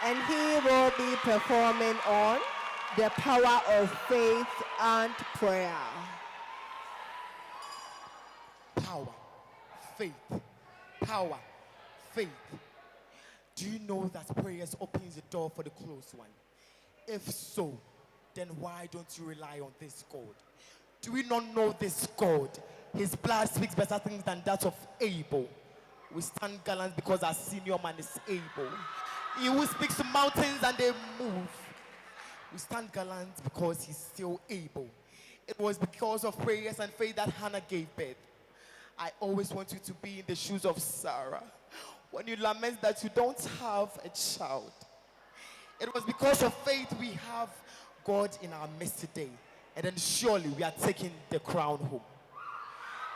and he will be performing on the power of faith and prayer. Power, faith, power, faith. Do you know that prayers opens the door for the closed one? If so, then why don't you rely on this God? Do we not know this God? His blood speaks better things than that of Abel. We stand gallant because our senior man is able. He who speaks to mountains and they move. We stand gallant because he's still able. It was because of prayers and faith that Hannah gave birth. I always want you to be in the shoes of Sarah. When you lament that you don't have a child, it was because of faith we have God in our midst today. And then surely we are taking the crown home.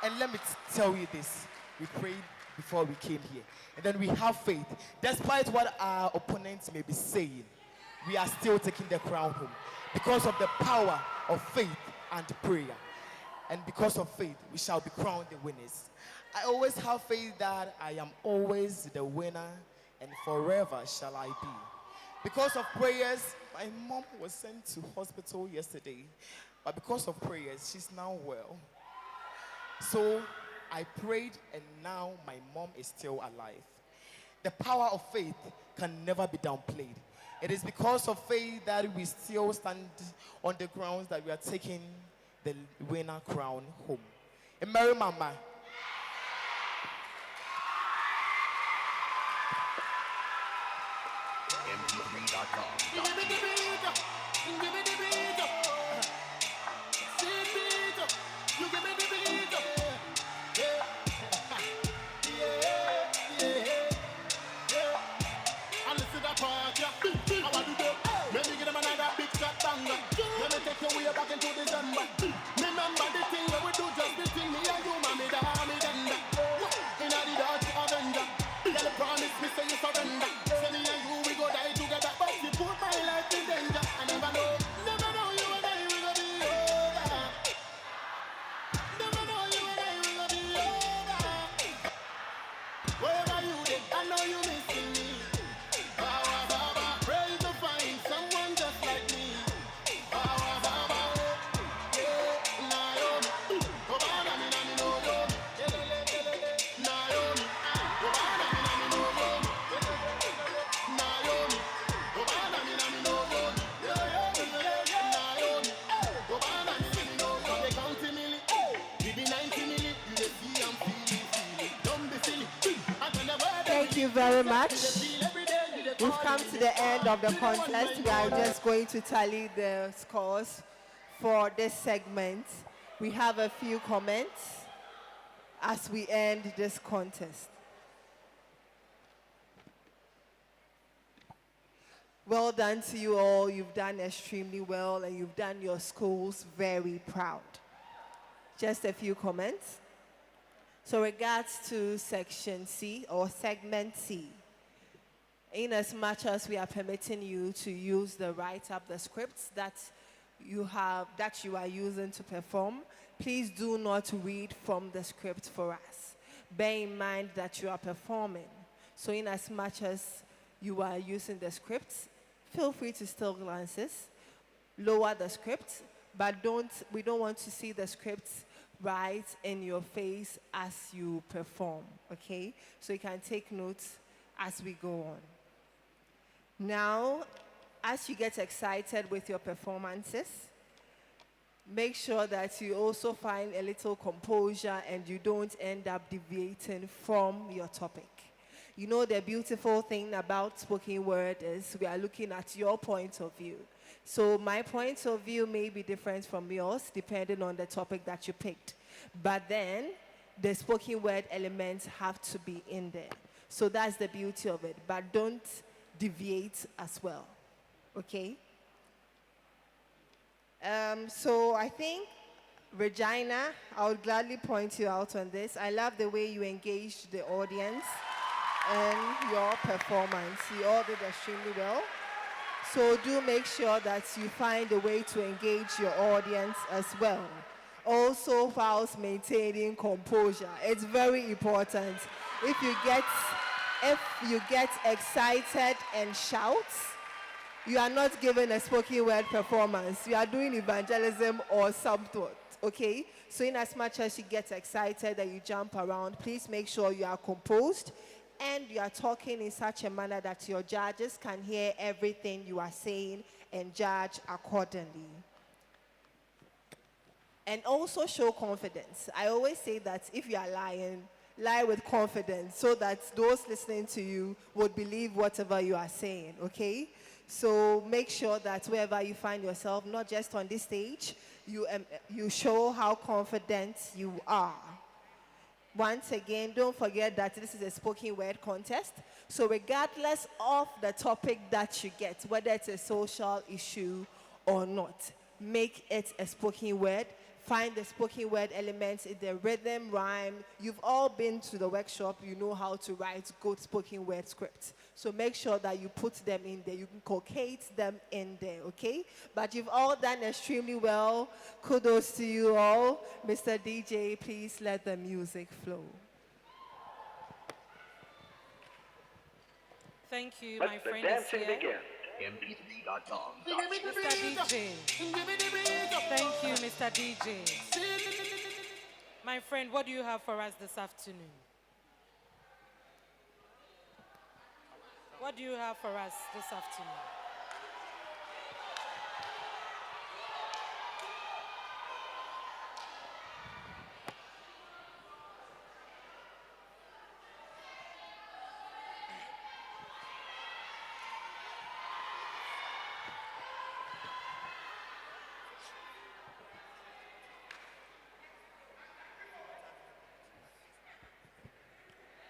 And let me tell you this. We prayed before we came here. And then we have faith. Despite what our opponents may be saying, we are still taking the crown home. Because of the power of faith and prayer. And because of faith, we shall be crowned the winners. I always have faith that I am always the winner and forever shall I be. Because of prayers, my mom was sent to hospital yesterday. But because of prayers, she's now well. So I prayed and now my mom is still alive. The power of faith can never be downplayed. It is because of faith that we still stand on the grounds that we are taking the winner crown home. And Mary Mama. Let me take you way back into December. Remember the thing when we do just the thing. Me and you, mommy, the army tender. In a the dark avenger. Girl, promise me say you surrender. Say me and you, we go die together. But you put my life in danger. I never know you and I will be over. Never know you and I will be over. Wherever you did, I know you missing me. Pray to find someone just like me. Thank you very much. We've come to the end of the contest. We are just going to tally the scores for this segment. We have a few comments as we end this contest. Well done to you all. You've done extremely well and you've done your schools very proud. Just a few comments. So regards to section C or segment C, in as much as we are permitting you to use the write up the scripts that you are using to perform, please do not read from the script for us. Bear in mind that you are performing. So in as much as you are using the scripts, feel free to still glances, lower the script, but we don't want to see the scripts right in your face as you perform, okay? So you can take notes as we go on. Now, as you get excited with your performances, make sure that you also find a little composure and you don't end up deviating from your topic. You know, the beautiful thing about spoken word is we are looking at your point of view. So my point of view may be different from yours depending on the topic that you picked. But then the spoken word elements have to be in there. So that's the beauty of it. But don't deviate as well. Okay? So I think, Regina, I would gladly point you out on this. I love the way you engaged the audience and your performance. You all did extremely well. So do make sure that you find a way to engage your audience as well. Also, whilst maintaining composure. It's very important. If you get excited and shout, you are not giving a spoken word performance. You are doing evangelism or something, okay? So in as much as you get excited and you jump around, please make sure you are composed and you are talking in such a manner that your judges can hear everything you are saying and judge accordingly. And also show confidence. I always say that if you are lying, lie with confidence so that those listening to you would believe whatever you are saying, okay? So make sure that wherever you find yourself, not just on this stage, you show how confident you are. Once again, don't forget that this is a spoken word contest. So regardless of the topic that you get, whether it's a social issue or not, make it a spoken word. Find the spoken word elements in the rhythm, rhyme. You've all been to the workshop. You know how to write good spoken word scripts. So make sure that you put them in there. You can concate them in there, okay? But you've all done extremely well. Kudos to you all. Mr. DJ, please let the music flow. Thank you, my friend is here. MP3.com. Mr. DJ. Thank you, Mr. DJ. My friend, what do you have for us this afternoon? What do you have for us this afternoon?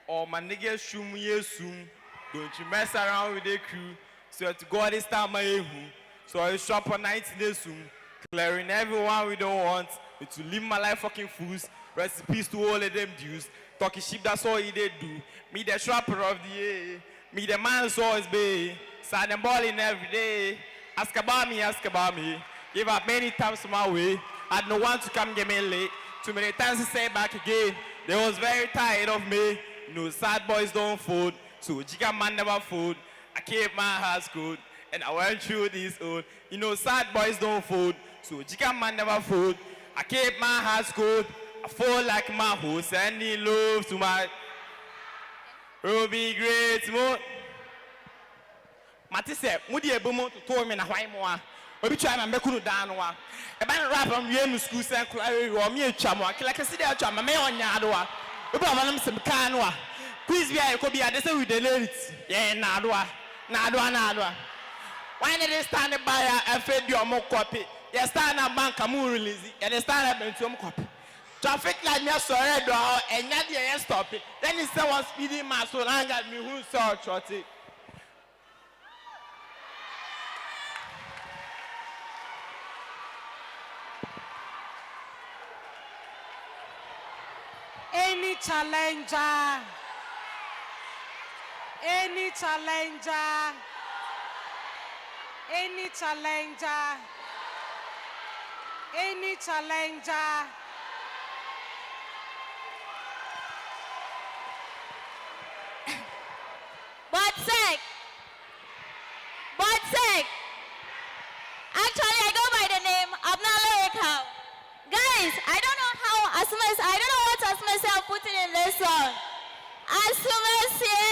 Oh, my niggas shoom soon. Don't you mess around with the crew. So to God this time my so I shop on 19 days soon. Clearing everyone we don't want. To live my life fucking fools. Rest in peace to all of them dudes. Talking sheep, that's all they do. Me the shopper of the year. Me the man always be. Sad and balling every day. Ask about me. Give up many times my way. Had no one to come get me late. Too many times to say back again. They was very tired of me. No sad boys don't fold. So Jigga man never fold. I kept my heart good. And I went through this old. You know sad boys don't fold. So Jigga man never fold. I kept my heart good. I fall like my horse. Sending love to my Ruby great mo. Mati said, Mudi Ebomo to told me na why more. Obi try my mekunu down wa. E ban rap am we school say or me atwa mo. Like I see that atwa me on yadoa. Obi amanam sem kan wa. quiz be I could be at the with the lyrics. Yeah, Nadwa. Why did they stand by a fed your more copy? You stand a bank a more release, and they stand up and some copy. Traffic light me so red door and not the stop it. Then it's someone speeding my so long at me who saw shorty. Any challenger, any challenger, any challenger, any challenger. But actually I go by the name Abna Lyrical. Guys, I don't know what Asumesi are putting in this song. Asumesi.